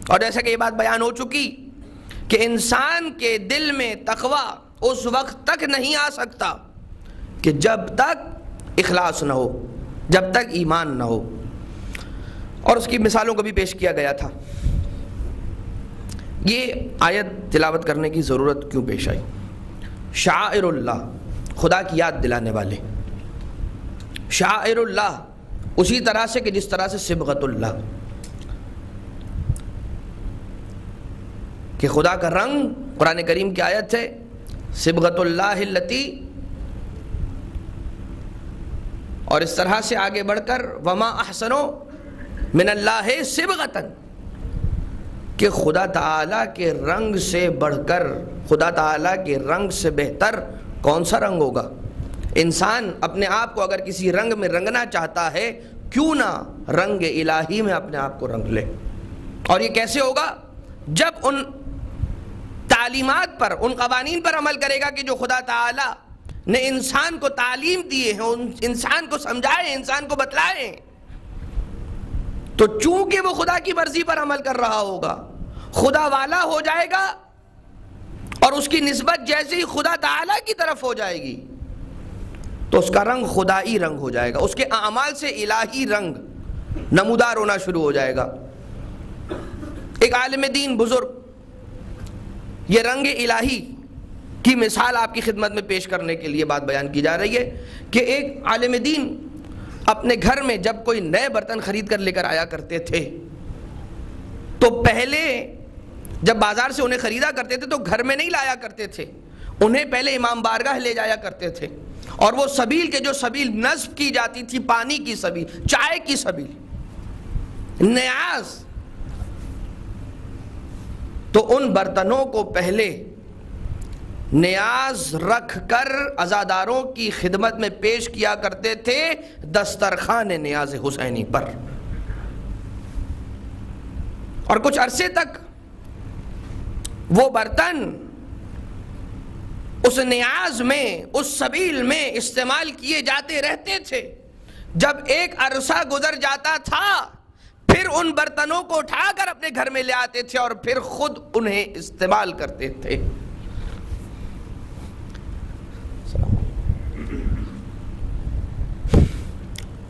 اور جیسا کہ یہ بات بیان ہو چکی کہ انسان کے دل میں تقوی اس وقت تک نہیں آ سکتا کہ جب تک اخلاص نہ ہو، جب تک ایمان نہ ہو. اور اس کی مثالوں کو بھی پیش کیا گیا تھا. یہ آیت تلاوت کرنے کی ضرورت کیوں پیش آئی؟ شعائر اللہ، خدا کی یاد دلانے والے. شعائر اللہ اسی طرح سے کہ جس طرح سے صبغت اللہ، کہ خدا کا رنگ قرآن کریم کی آیت ہے صبغت اللہ التی، اور اس طرح سے آگے بڑھ کر وما احسن من اللہ صبغۃ، کہ خدا تعالیٰ کے رنگ سے بڑھ کر، خدا تعالیٰ کے رنگ سے بہتر کون سا رنگ ہوگا؟ انسان اپنے آپ کو اگر کسی رنگ میں رنگنا چاہتا ہے، کیوں نہ رنگ الہی میں اپنے آپ کو رنگ لے. اور یہ کیسے ہوگا؟ جب ان تعلیمات پر، ان قوانین پر عمل کرے گا کہ جو خدا تعالیٰ نے انسان کو تعلیم دیے ہیں، انسان کو سمجھائے، انسان کو بتلائے. تو چونکہ وہ خدا کی مرضی پر عمل کر رہا ہوگا، خدا والا ہو جائے گا، اور اس کی نسبت جیسے ہی خدا تعالیٰ کی طرف ہو جائے گی تو اس کا رنگ خدائی رنگ ہو جائے گا، اس کے اعمال سے الہی رنگ نمودار ہونا شروع ہو جائے گا. ایک عالم دین بزرگ یہ رنگ الہی کی مثال آپ کی خدمت میں پیش کرنے کے لیے بات بیان کی جا رہی ہے کہ ایک عالم دین اپنے گھر میں جب کوئی نئے برتن خرید کر لے کر آیا کرتے تھے تو پہلے جب بازار سے انہیں خریدا کرتے تھے تو گھر میں نہیں لایا کرتے تھے، انہیں پہلے امام بارگاہ لے جایا کرتے تھے. اور وہ سبیل کے جو سبیل نصب کی جاتی تھی، پانی کی سبیل، چائے کی سبیل، نیاز، تو ان برتنوں کو پہلے نیاز رکھ کر عزاداروں کی خدمت میں پیش کیا کرتے تھے دسترخوان نیاز حسینی پر. اور کچھ عرصے تک وہ برتن اس نیاز میں، اس سبیل میں استعمال کیے جاتے رہتے تھے. جب ایک عرصہ گزر جاتا تھا پھر ان برتنوں کو اٹھا کر اپنے گھر میں لے آتے تھے اور پھر خود انہیں استعمال کرتے تھے.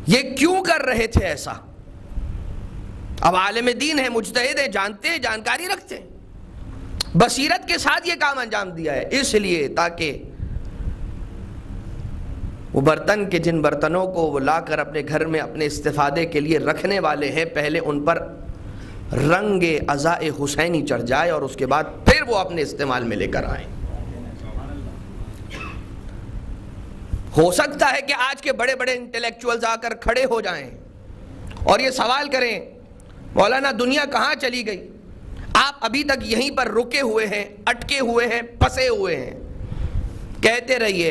یہ کیوں کر رہے تھے ایسا؟ اب عالم دین ہے، مجتہد ہے، جانتے ہیں، جانکاری رکھتے ہیں، بصیرت کے ساتھ یہ کام انجام دیا ہے اس لیے تاکہ وہ برتن کے جن برتنوں کو وہ لا کر اپنے گھر میں اپنے استفادے کے لیے رکھنے والے ہیں پہلے ان پر رنگ عزاء حسینی چڑھ جائے اور اس کے بعد پھر وہ اپنے استعمال میں لے کر آئیں. ہو سکتا ہے کہ آج کے بڑے بڑے انٹلیکچوئلز آ کر کھڑے ہو جائیں اور یہ سوال کریں مولانا دنیا کہاں چلی گئی؟ آپ ابھی تک یہیں پر رکے ہوئے ہیں، اٹکے ہوئے ہیں، پھنسے ہوئے ہیں. کہتے رہیے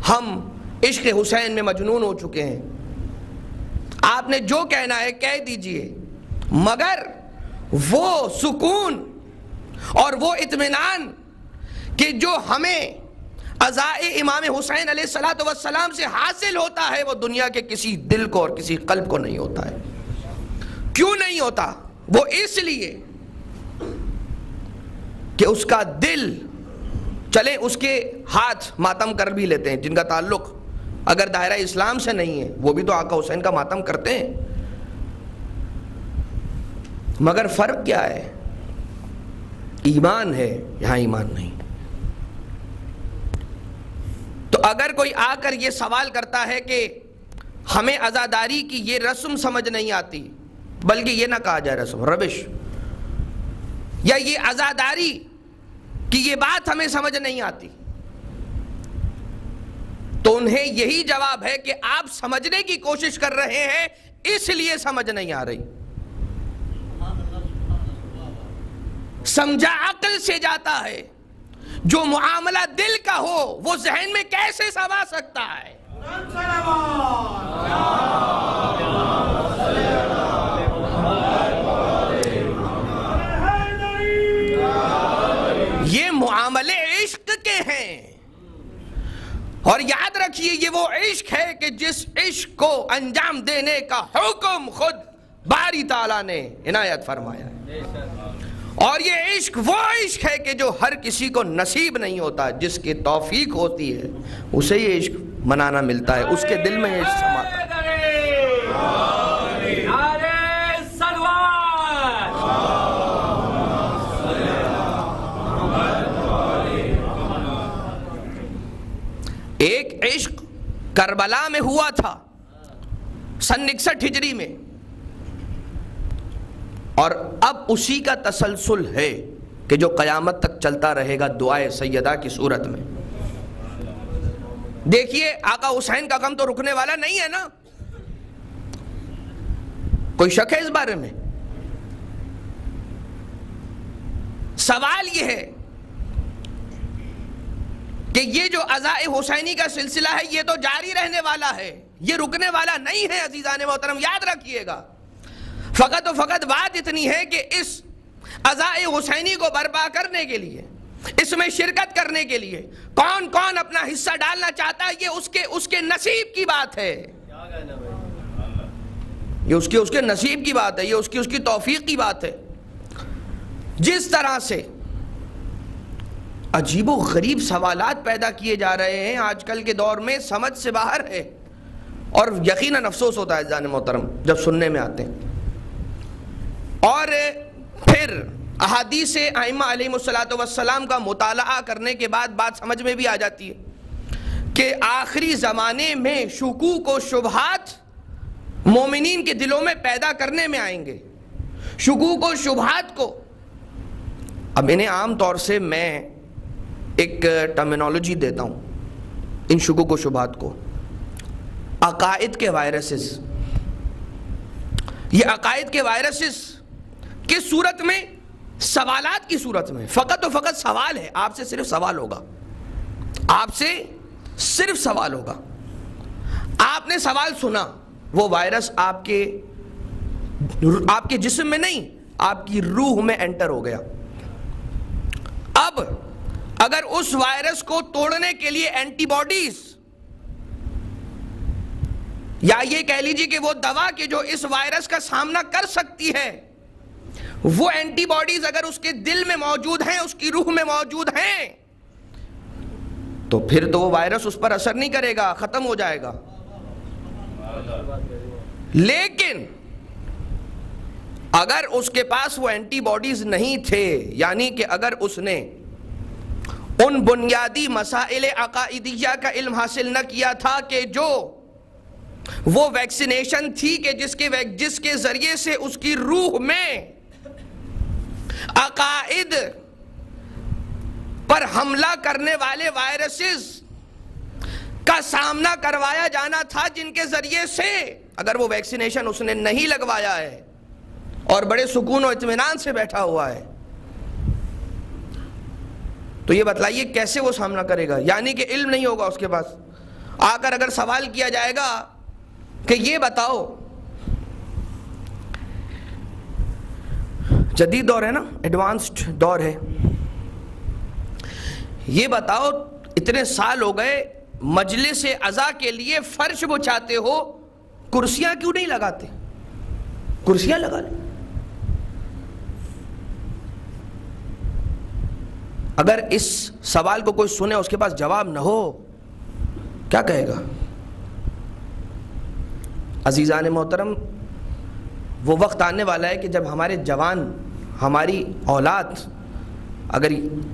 ہم عشق حسین میں مجنون ہو چکے ہیں، آپ نے جو کہنا ہے کہہ دیجئے، مگر وہ سکون اور وہ اطمینان کہ جو ہمیں عزاء امام حسین علیہ السلام سے حاصل ہوتا ہے وہ دنیا کے کسی دل کو اور کسی قلب کو نہیں ہوتا ہے. کیوں نہیں ہوتا؟ وہ اس لیے کہ اس کا دل، چلے اس کے ہاتھ ماتم کر بھی لیتے ہیں جن کا تعلق اگر دائرہ اسلام سے نہیں ہے، وہ بھی تو آقا حسین کا ماتم کرتے ہیں، مگر فرق کیا ہے؟ ایمان ہے، یہاں ایمان نہیں. تو اگر کوئی آ کر یہ سوال کرتا ہے کہ ہمیں عزاداری کی یہ رسم سمجھ نہیں آتی، بلکہ یہ نہ کہا جائے رسم، ربش، یا یہ عزاداری کی یہ بات ہمیں سمجھ نہیں آتی، تو انہیں یہی جواب ہے کہ آپ سمجھنے کی کوشش کر رہے ہیں اس لیے سمجھ نہیں آ رہی. سمجھا عقل سے جاتا ہے، جو معاملہ دل کا ہو وہ ذہن میں کیسے سما سکتا ہے؟ یہ معاملے عشق کے ہیں. اور یاد رکھیے یہ وہ عشق ہے کہ جس عشق کو انجام دینے کا حکم خود باری تعالیٰ نے عنایت فرمایا ہے، اور یہ عشق وہ عشق ہے کہ جو ہر کسی کو نصیب نہیں ہوتا، جس کی توفیق ہوتی ہے اسے یہ عشق منانا ملتا ہے، اس کے دل میں یہ عشق سماتا ہے۔ ایک عشق کربلا میں ہوا تھا سن 61 ہجری میں، اور اب اسی کا تسلسل ہے کہ جو قیامت تک چلتا رہے گا دعائے سیدہ کی صورت میں۔ دیکھیے آقا حسین کا غم تو رکنے والا نہیں ہے نا، کوئی شک ہے اس بارے میں؟ سوال یہ ہے کہ یہ جو عزائے حسینی کا سلسلہ ہے یہ تو جاری رہنے والا ہے، یہ رکنے والا نہیں ہے عزیزان محترم، یاد رکھیے گا۔ فقط و فقط بات اتنی ہے کہ اس عزائے حسینی کو برپا کرنے کے لیے، اس میں شرکت کرنے کے لیے کون کون اپنا حصہ ڈالنا چاہتا ہے، یہ اس کے نصیب کی بات ہے، یہ اس کے نصیب کی بات ہے، یہ اس کی توفیق کی بات ہے۔ جس طرح سے عجیب و غریب سوالات پیدا کیے جا رہے ہیں آج کل کے دور میں، سمجھ سے باہر ہے، اور یقیناً افسوس ہوتا ہے عزیزان محترم جب سننے میں آتے ہیں۔ اور پھر احادیث ائمہ علیہم الصلوۃ والسلام کا مطالعہ کرنے کے بعد بات سمجھ میں بھی آ جاتی ہے کہ آخری زمانے میں شکوک و شبہات مومنین کے دلوں میں پیدا کرنے میں آئیں گے۔ شکوک و شبہات کو اب انہیں عام طور سے میں ایک ٹرمینالوجی دیتا ہوں ان شکوک و شبہات کو، عقائد کے وائرسز۔ یہ عقائد کے وائرسز کس صورت میں؟ سوالات کی صورت میں۔ فقط و فقط سوال ہے، آپ سے صرف سوال ہوگا، آپ سے صرف سوال ہوگا۔ آپ نے سوال سنا، وہ وائرس آپ کے جسم میں نہیں، آپ کی روح میں انٹر ہو گیا۔ اب اگر اس وائرس کو توڑنے کے لیے اینٹی باڈیز، یا یہ کہہ لیجیے کہ وہ دوا کہ جو اس وائرس کا سامنا کر سکتی ہے، وہ اینٹی باڈیز اگر اس کے دل میں موجود ہیں، اس کی روح میں موجود ہیں، تو پھر تو وہ وائرس اس پر اثر نہیں کرے گا، ختم ہو جائے گا۔ لیکن اگر اس کے پاس وہ اینٹی باڈیز نہیں تھے، یعنی کہ اگر اس نے ان بنیادی مسائل عقائدیہ کا علم حاصل نہ کیا تھا کہ جو وہ ویکسینیشن تھی کہ جس کے ذریعے سے اس کی روح میں عقائد پر حملہ کرنے والے وائرسز کا سامنا کروایا جانا تھا، جن کے ذریعے سے اگر وہ ویکسینیشن اس نے نہیں لگوایا ہے اور بڑے سکون و اطمینان سے بیٹھا ہوا ہے، تو یہ بتلائیے کیسے وہ سامنا کرے گا؟ یعنی کہ علم نہیں ہوگا اس کے پاس۔ آ کر اگر سوال کیا جائے گا کہ یہ بتاؤ، جدید دور ہے نا، ایڈوانسڈ دور ہے، یہ بتاؤ اتنے سال ہو گئے مجلس عزا کے لیے فرش بچھاتے ہو، کرسیاں کیوں نہیں لگاتے؟ کرسیاں لگا لیں۔ اگر اس سوال کو کوئی سنے اس کے پاس جواب نہ ہو، کیا کہے گا؟ عزیزان محترم، وہ وقت آنے والا ہے کہ جب ہمارے جوان، ہماری اولاد، اگر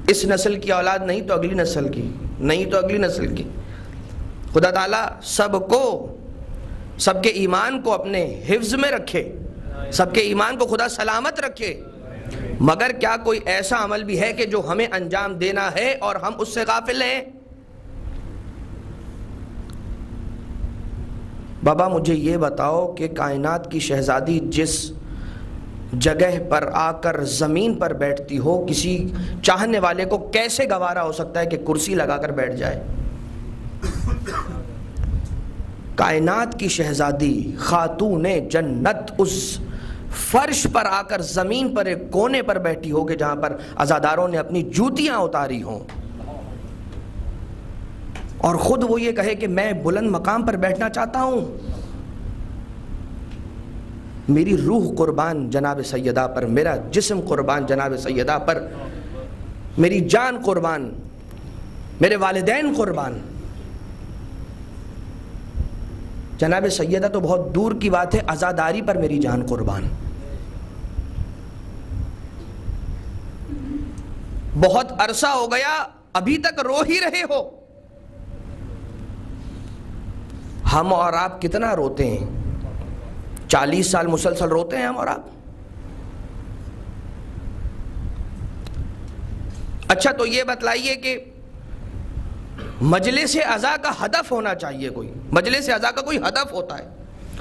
اس نسل کی اولاد نہیں تو اگلی نسل کی، نہیں تو اگلی نسل کی، خدا تعالیٰ سب کے ایمان کو اپنے حفظ میں رکھے، سب کے ایمان کو خدا سلامت رکھے۔ مگر کیا کوئی ایسا عمل بھی ہے کہ جو ہمیں انجام دینا ہے اور ہم اس سے غافل ہیں؟ بابا مجھے یہ بتاؤ کہ کائنات کی شہزادی جس جگہ پر آ کر زمین پر بیٹھتی ہو، کسی چاہنے والے کو کیسے گوارا ہو سکتا ہے کہ کرسی لگا کر بیٹھ جائے؟ کائنات کی شہزادی خاتون جنت اس فرش پر آ کر زمین پر ایک کونے پر بیٹھی ہو کہ جہاں پر عزاداروں نے اپنی جوتیاں اتاری ہوں۔ اور خود وہ یہ کہے کہ میں بلند مقام پر بیٹھنا چاہتا ہوں، میری روح قربان جناب سیدہ پر، میرا جسم قربان جناب سیدہ پر، میری جان قربان، میرے والدین قربان. جناب سیدہ تو بہت دور کی بات ہے، عزاداری پر میری جان قربان. بہت عرصہ ہو گیا ابھی تک رو ہی رہے ہو. ہم اور آپ کتنا روتے ہیں؟ 40 سال مسلسل روتے ہیں ہم اور آپ. اچھا تو یہ بتلائیے کہ مجلس عزا کا ہدف ہونا چاہیے، کوئی مجلس عزا کا کوئی ہدف ہوتا ہے،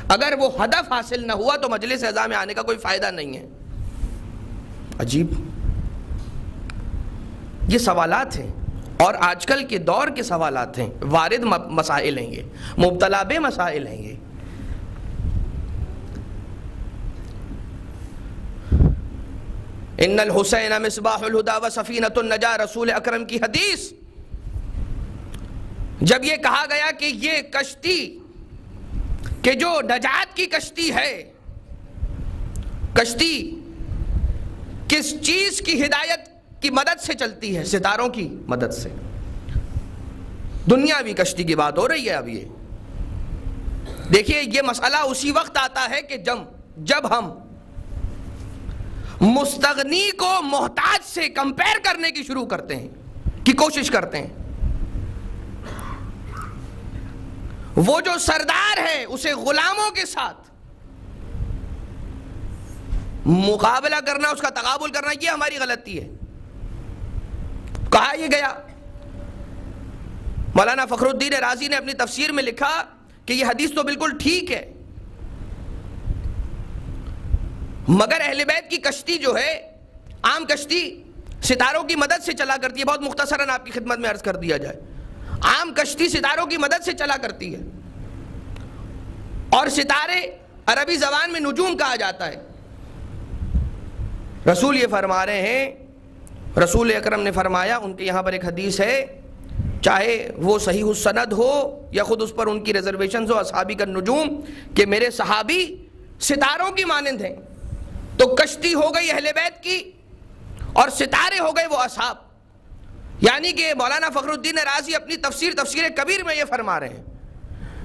اگر وہ ہدف حاصل نہ ہوا تو مجلس عزا میں آنے کا کوئی فائدہ نہیں ہے. عجیب یہ سوالات ہیں، اور آج کل کے دور کے سوالات ہیں، وارد مسائل ہیں، یہ مبتلا بے مسائل ہیں. یہ ان الحسین مصباح الہدی و سفینۃ النجاہ، رسول اکرم کی حدیث. جب یہ کہا گیا کہ یہ کشتی کہ جو نجات کی کشتی ہے، کشتی کس چیز کی ہدایت کی مدد سے چلتی ہے؟ ستاروں کی مدد سے. دنیاوی کشتی کی بات ہو رہی ہے. اب یہ دیکھیے، یہ مسئلہ اسی وقت آتا ہے کہ جب ہم مستغنی کو محتاج سے کمپیر کرنے کی شروع کرتے ہیں، کی کوشش کرتے ہیں. وہ جو سردار ہے اسے غلاموں کے ساتھ مقابلہ کرنا، اس کا تقابل کرنا، یہ ہماری غلطی ہے. کہا یہ گیا، مولانا فخر الدین رازی نے اپنی تفسیر میں لکھا کہ یہ حدیث تو بالکل ٹھیک ہے، مگر اہل بیت کی کشتی جو ہے، عام کشتی ستاروں کی مدد سے چلا کرتی ہے. بہت مختصراً آپ کی خدمت میں عرض کر دیا جائے، عام کشتی ستاروں کی مدد سے چلا کرتی ہے، اور ستارے عربی زبان میں نجوم کہا جاتا ہے. رسول یہ فرما رہے ہیں، رسول اکرم نے فرمایا، ان کے یہاں پر ایک حدیث ہے، چاہے وہ صحیح السند ہو یا خود اس پر ان کی ریزرویشنز ہو، اصحابی کا نجوم، کہ میرے صحابی ستاروں کی مانند ہیں. تو کشتی ہو گئی اہل بیت کی اور ستارے ہو گئے وہ اصحاب. یعنی کہ مولانا فخر الدین رازی اپنی تفسیر کبیر میں یہ فرما رہے ہیں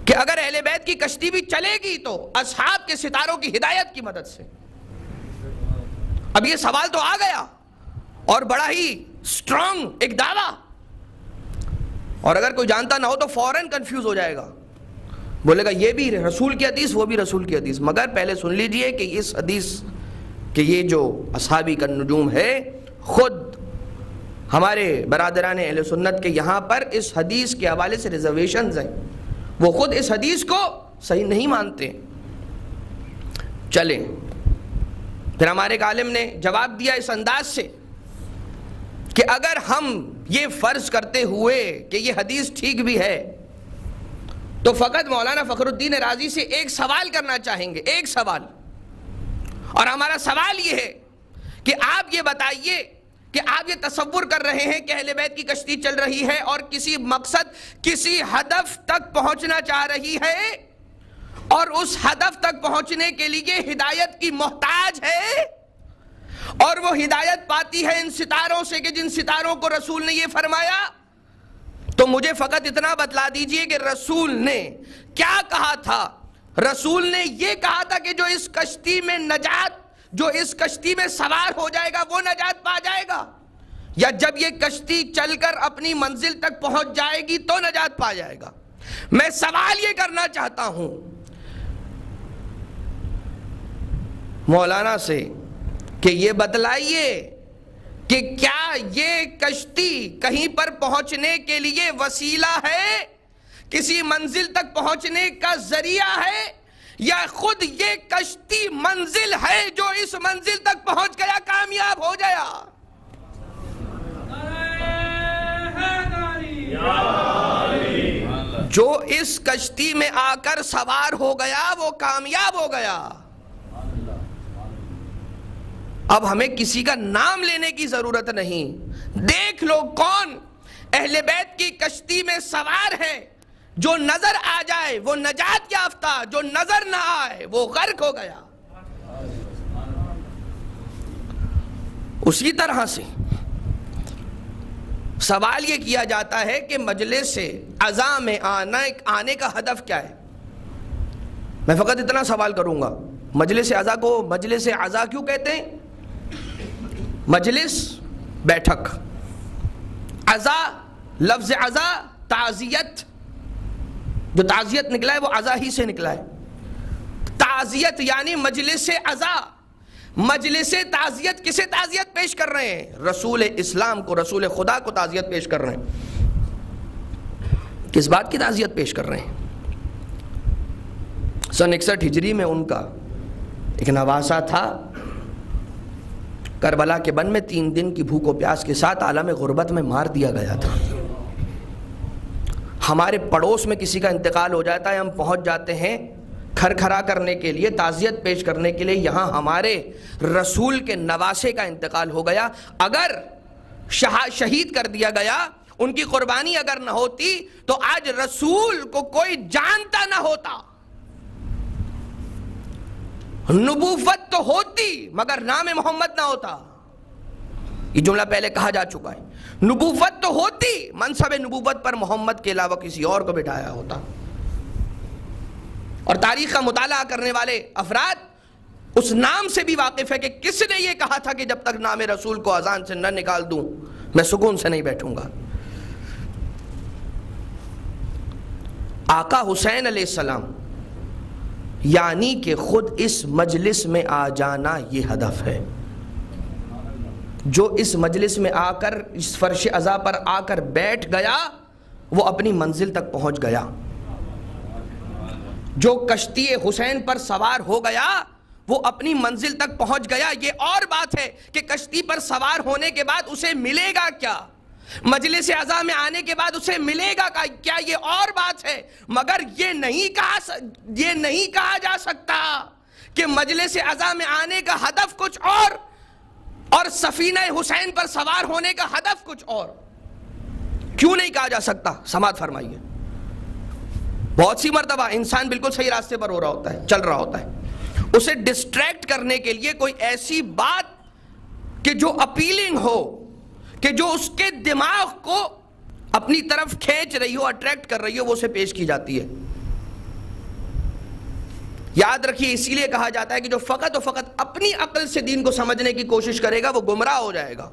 کہ اگر اہل بیت کی کشتی بھی چلے گی تو اصحاب کے ستاروں کی ہدایت کی مدد سے. اب یہ سوال تو آ گیا، اور بڑا ہی سٹرونگ ایک دعویٰ، اور اگر کوئی جانتا نہ ہو تو فوراً کنفیوز ہو جائے گا، بولے گا یہ بھی رسول کی حدیث، وہ بھی رسول کی حدیث. مگر پہلے سن لیجئے کہ اس حدیث کہ یہ جو اصحابی کا نجوم ہے، خود ہمارے برادران اہل سنت کے یہاں پر اس حدیث کے حوالے سے ریزرویشنز ہیں، وہ خود اس حدیث کو صحیح نہیں مانتے. چلیں پھر ہمارے ایک عالم نے جواب دیا اس انداز سے کہ اگر ہم یہ فرض کرتے ہوئے کہ یہ حدیث ٹھیک بھی ہے تو فقط مولانا فخر الدین رازی سے ایک سوال کرنا چاہیں گے، ایک سوال. اور ہمارا سوال یہ ہے کہ آپ یہ بتائیے کہ آپ یہ تصور کر رہے ہیں کہ اہل بیت کی کشتی چل رہی ہے اور کسی مقصد، کسی ہدف تک پہنچنا چاہ رہی ہے، اور اس ہدف تک پہنچنے کے لیے ہدایت کی محتاج ہے، اور وہ ہدایت پاتی ہے ان ستاروں سے کہ جن ستاروں کو رسول نے یہ فرمایا. تو مجھے فقط اتنا بتلا دیجئے کہ رسول نے کیا کہا تھا. رسول نے یہ کہا تھا کہ جو اس کشتی میں نجات، جو اس کشتی میں سوار ہو جائے گا وہ نجات پا جائے گا، یا جب یہ کشتی چل کر اپنی منزل تک پہنچ جائے گی تو نجات پا جائے گا؟ میں سوال یہ کرنا چاہتا ہوں مولانا سے کہ یہ بتلائیے کہ کیا یہ کشتی کہیں پر پہنچنے کے لیے وسیلہ ہے، کسی منزل تک پہنچنے کا ذریعہ ہے، یا خود یہ کشتی منزل ہے جو اس منزل تک پہنچ گیا کامیاب ہو گیا؟ جو اس کشتی میں آ کر سوار ہو گیا وہ کامیاب ہو گیا. اب ہمیں کسی کا نام لینے کی ضرورت نہیں. دیکھ لو کون اہل بیت کی کشتی میں سوار ہے، جو نظر آ جائے وہ نجات یافتہ، جو نظر نہ آئے وہ غرق ہو گیا۔ اسی طرح سے سوال یہ کیا جاتا ہے کہ مجلس عزا میں آنے کا ہدف کیا ہے؟ میں فقط اتنا سوال کروں گا، مجلس عزا کو مجلس عزا کیوں کہتے ہیں؟ مجلس بیٹھک، عزا لفظ عزا تعزیت، جو تعزیت نکلا ہے وہ عزا ہی سے نکلا ہے۔ تعزیت یعنی مجلس عزا، مجلس تعزیت کسے تعزیت پیش کر رہے ہیں؟ رسول اسلام کو، رسول خدا کو تعزیت پیش کر رہے ہیں۔ کس بات کی تعزیت پیش کر رہے ہیں؟ سن 61 ہجری میں ان کا ایک نواسہ تھا، کربلا کے بن میں 3 دن کی بھوک و پیاس کے ساتھ عالم غربت میں مار دیا گیا تھا۔ ہمارے پڑوس میں کسی کا انتقال ہو جاتا ہے، ہم پہنچ جاتے ہیں کھر کھرا کرنے کے لیے، تعزیت پیش کرنے کے لیے۔ یہاں ہمارے رسول کے نواسے کا انتقال ہو گیا، اگر شہید کر دیا گیا، ان کی قربانی اگر نہ ہوتی تو آج رسول کو کوئی جانتا نہ ہوتا۔ نبوت تو ہوتی مگر نام محمد نہ ہوتا، یہ جملہ پہلے کہا جا چکا ہے۔ نبوت تو ہوتی، منصب نبوت پر محمد کے علاوہ کسی اور کو بٹھایا ہوتا۔ اور تاریخ کا مطالعہ کرنے والے افراد اس نام سے بھی واقف ہے کہ کس نے یہ کہا تھا کہ جب تک نام رسول کو اذان سے نہ نکال دوں میں سکون سے نہیں بیٹھوں گا۔ آقا حسین علیہ السلام، یعنی کہ خود اس مجلس میں آ جانا یہ ہدف ہے۔ جو اس مجلس میں آ کر، اس فرش عزا پر آ کر بیٹھ گیا، وہ اپنی منزل تک پہنچ گیا۔ جو کشتی حسین پر سوار ہو گیا وہ اپنی منزل تک پہنچ گیا۔ یہ اور بات ہے کہ کشتی پر سوار ہونے کے بعد اسے ملے گا کیا، مجلس عزا میں آنے کے بعد اسے ملے گا کیا، یہ اور بات ہے۔ مگر یہ نہیں کہا جا سکتا کہ مجلس عزا میں آنے کا ہدف کچھ اور سفینہ حسین پر سوار ہونے کا ہدف کچھ اور۔ کیوں نہیں کہا جا سکتا؟ سماعت فرمائیے۔ بہت سی مرتبہ انسان بالکل صحیح راستے پر ہو رہا ہوتا ہے، چل رہا ہوتا ہے، اسے ڈسٹریکٹ کرنے کے لیے کوئی ایسی بات کہ جو اپیلنگ ہو، کہ جو اس کے دماغ کو اپنی طرف کھینچ رہی ہو، اٹریکٹ کر رہی ہو، وہ اسے پیش کی جاتی ہے۔ یاد رکھیے، اسی لیے کہا جاتا ہے کہ جو فقط و فقط اپنی عقل سے دین کو سمجھنے کی کوشش کرے گا وہ گمراہ ہو جائے گا۔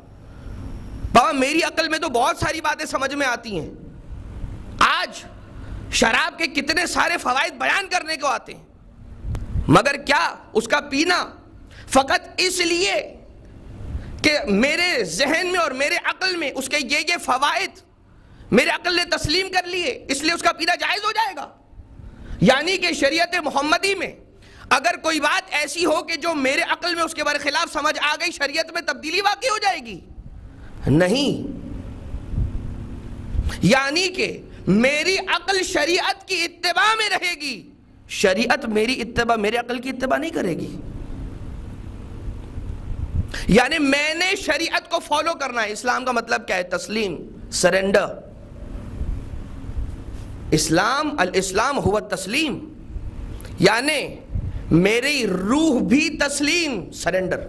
بابا میری عقل میں تو بہت ساری باتیں سمجھ میں آتی ہیں، آج شراب کے کتنے سارے فوائد بیان کرنے کو آتے ہیں، مگر کیا اس کا پینا فقط اس لیے کہ میرے ذہن میں اور میرے عقل میں اس کے یہ فوائد میرے عقل نے تسلیم کر لیے، اس لیے اس کا پینا جائز ہو جائے گا؟ یعنی کہ شریعت محمدی میں اگر کوئی بات ایسی ہو کہ جو میرے عقل میں اس کے برخلاف سمجھ آ گئی، شریعت میں تبدیلی واقع ہو جائے گی؟ نہیں، یعنی کہ میری عقل شریعت کی اتباع میں رہے گی، شریعت میری عقل کی اتباع نہیں کرے گی۔ یعنی میں نے شریعت کو فالو کرنا ہے۔ اسلام کا مطلب کیا ہے؟ تسلیم، سرنڈر۔ الاسلام ہوا تسلیم، یعنی میری روح بھی تسلیم، سرنڈر،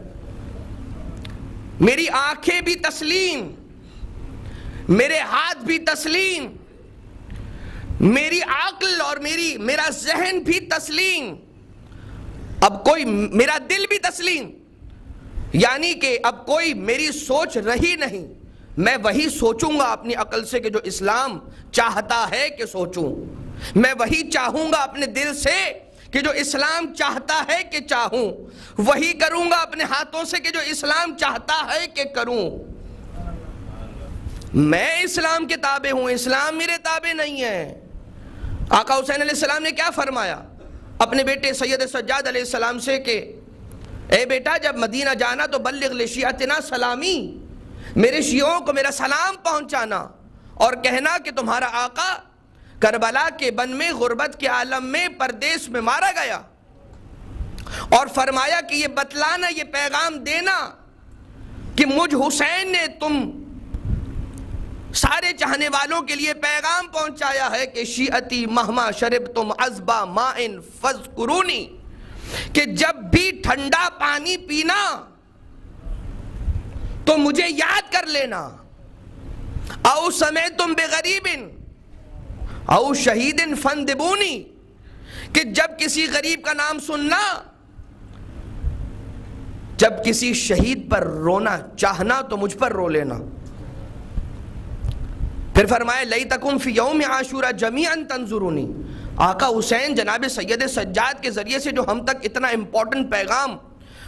میری آنکھیں بھی تسلیم، میرے ہاتھ بھی تسلیم، میری عقل اور میرا ذہن بھی تسلیم، اب کوئی میرا دل بھی تسلیم، یعنی کہ اب کوئی میری سوچ رہی نہیں، میں وہی سوچوں گا اپنی عقل سے کہ جو اسلام چاہتا ہے کہ سوچوں، میں وہی چاہوں گا اپنے دل سے کہ جو اسلام چاہتا ہے کہ چاہوں، وہی کروں گا اپنے ہاتھوں سے کہ جو اسلام چاہتا ہے کہ کروں۔ میں اسلام کے تابع ہوں، اسلام میرے تابع نہیں ہے۔ آقا حسین علیہ السلام نے کیا فرمایا اپنے بیٹے سید سجاد علیہ السلام سے کہ اے بیٹا جب مدینہ جانا تو بلغ لشیعتنا سلامی، میرے شیعوں کو میرا سلام پہنچانا اور کہنا کہ تمہارا آقا کربلا کے بن میں غربت کے عالم میں پردیس میں مارا گیا، اور فرمایا کہ یہ بتلانا، یہ پیغام دینا کہ مجھ حسین نے تم سارے چاہنے والوں کے لیے پیغام پہنچایا ہے کہ شیعتی مہما شربتم عذبا مائن فذکرونی، کہ جب بھی ٹھنڈا پانی پینا تو مجھے یاد کر لینا، او سمعتم بغریب او شہید فندبونی، کہ جب کسی غریب کا نام سننا، جب کسی شہید پر رونا چاہنا تو مجھ پر رو لینا۔ پھر فرمائے لیتکم فی یوم عاشورا جمیعا تنظرونی۔ آقا حسین جناب سید سجاد کے ذریعے سے جو ہم تک اتنا امپورٹنٹ پیغام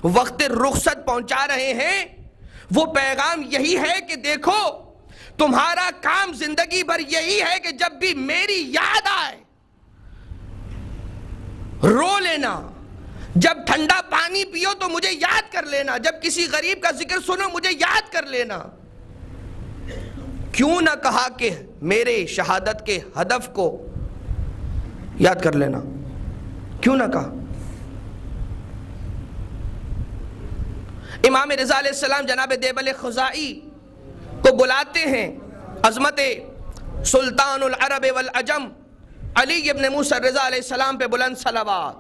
وقت رخصت پہنچا رہے ہیں، وہ پیغام یہی ہے کہ دیکھو تمہارا کام زندگی بھر یہی ہے کہ جب بھی میری یاد آئے رو لینا، جب ٹھنڈا پانی پیو تو مجھے یاد کر لینا، جب کسی غریب کا ذکر سنو مجھے یاد کر لینا۔ کیوں نہ کہا کہ میرے شہادت کے ہدف کو یاد کر لینا، کیوں نہ کہا؟ امام رضا علیہ السلام جناب دیبل خزائی کو بلاتے ہیں، عظمت سلطان العرب والعجم علی ابن موسیٰ رضا علیہ السلام پہ بلند صلوات۔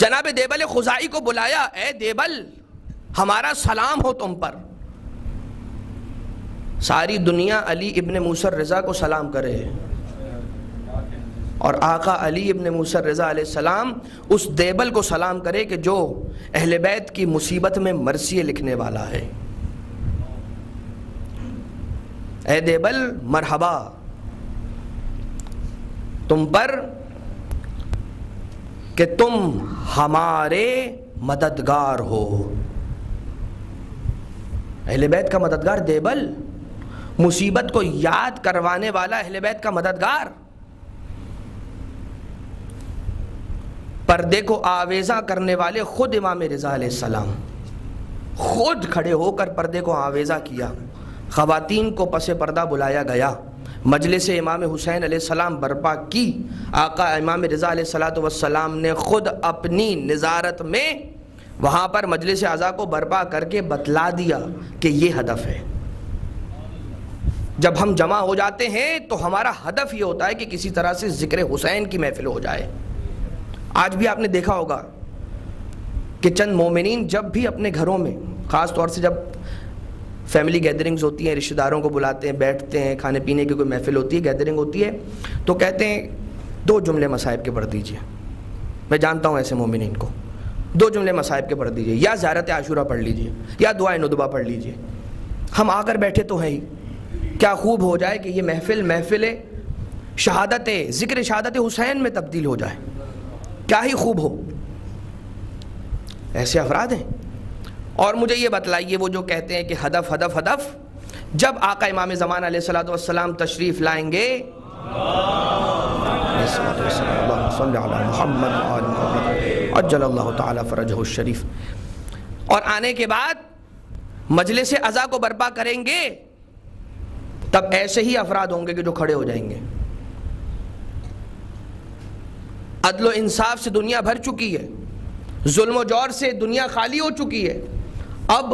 جناب دیبل خزائی کو بلایا، اے دیبل ہمارا سلام ہو تم پر۔ ساری دنیا علی ابن موسیٰ رضا کو سلام کرے، اور آقا علی ابن موسیٰ رضا علیہ السلام اس دیبل کو سلام کرے کہ جو اہل بیت کی مصیبت میں مرثیے لکھنے والا ہے۔ اے دیبل مرحبا تم پر کہ تم ہمارے مددگار ہو۔ اہل بیت کا مددگار دیبل، مصیبت کو یاد کروانے والا اہل بیت کا مددگار، پردے کو آویزہ کرنے والے خود امام رضا علیہ السلام، خود کھڑے ہو کر پردے کو آویزہ کیا، خواتین کو پس پردہ بلایا گیا، مجلس امام حسین علیہ السلام برپا کی۔ آقا امام رضا علیہ السلام نے خود اپنی نظارت میں وہاں پر مجلس عزا کو برپا کر کے بتلا دیا کہ یہ ہدف ہے۔ جب ہم جمع ہو جاتے ہیں تو ہمارا ہدف یہ ہوتا ہے کہ کسی طرح سے ذکر حسین کی محفل ہو جائے۔ آج بھی آپ نے دیکھا ہوگا کہ چند مومنین جب بھی اپنے گھروں میں، خاص طور سے جب فیملی گیدرنگز ہوتی ہیں، رشتہ داروں کو بلاتے ہیں، بیٹھتے ہیں، کھانے پینے کی کوئی محفل ہوتی ہے، گیدرنگ ہوتی ہے، تو کہتے ہیں 2 جملے مصائب کے پڑھ دیجئے۔ میں جانتا ہوں ایسے مومنین کو، 2 جملے مصائب کے پڑھ دیجئے، یا زیارت عاشورہ پڑھ لیجئے یا دعائے ندبہ پڑھ لیجئے۔ ہم آ کر بیٹھے تو ہیں ہی، کیا خوب ہو جائے کہ یہ محفل شہادت، ذکر شہادت حسین میں تبدیل ہو جائے، کیا ہی خوب ہو۔ ایسے افراد ہیں۔ اور مجھے یہ بتلائیے، وہ جو کہتے ہیں کہ ہدف ہدف ہدف، جب آقا امام زمان علیہ السلام تشریف لائیں گے، عجل اللہ تعالی فرجہ الشریف، اور آنے کے بعد مجلس عزا کو برپا کریں گے، تب ایسے ہی افراد ہوں گے کہ جو کھڑے ہو جائیں گے۔ عدل و انصاف سے دنیا بھر چکی ہے، ظلم و جور سے دنیا خالی ہو چکی ہے، اب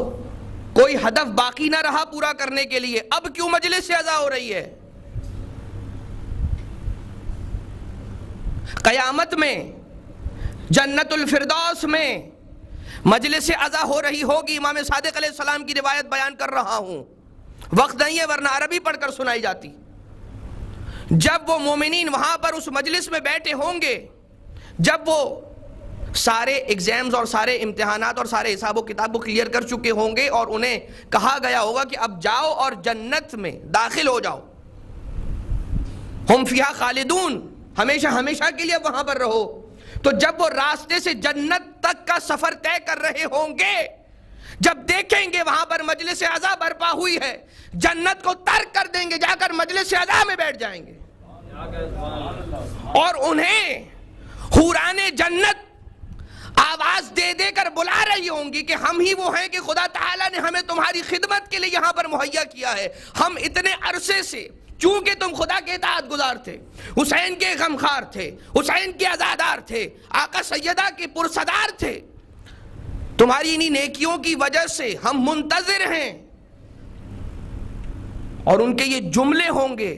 کوئی ہدف باقی نہ رہا پورا کرنے کے لیے۔ اب کیوں مجلس عزا ہو رہی ہے؟ قیامت میں جنت الفردوس میں مجلس عزا ہو رہی ہوگی۔ امام صادق علیہ السلام کی روایت بیان کر رہا ہوں، وقت نہیں ہے ورنہ عربی پڑھ کر سنائی جاتی۔ جب وہ مومنین وہاں پر اس مجلس میں بیٹھے ہوں گے، جب وہ سارے ایگزامز اور سارے امتحانات اور سارے حساب و کتاب کو کلیئر کر چکے ہوں گے، اور انہیں کہا گیا ہوگا کہ اب جاؤ اور جنت میں داخل ہو جاؤ، ہم فیہا خالدون، ہمیشہ ہمیشہ کے لیے وہاں پر رہو۔ تو جب وہ راستے سے جنت تک کا سفر طے کر رہے ہوں گے، جب دیکھیں گے وہاں پر مجلس عزا برپا ہوئی ہے، جنت کو ترک کر دیں گے، جا کر مجلس عزا میں بیٹھ جائیں گے، اور انہیں حوران جنت آواز دے دے کر بلا رہی ہوں گی کہ ہم ہی وہ ہیں کہ خدا تعالیٰ نے ہمیں تمہاری خدمت کے لیے یہاں پر مہیا کیا ہے۔ ہم اتنے عرصے سے، چونکہ تم خدا کے اطاعت گزار تھے، حسین کے غمخوار تھے، حسین کے عزادار تھے، آقا سیدہ کے پرصدار تھے، تمہاری انہی نیکیوں کی وجہ سے ہم منتظر ہیں. اور ان کے یہ جملے ہوں گے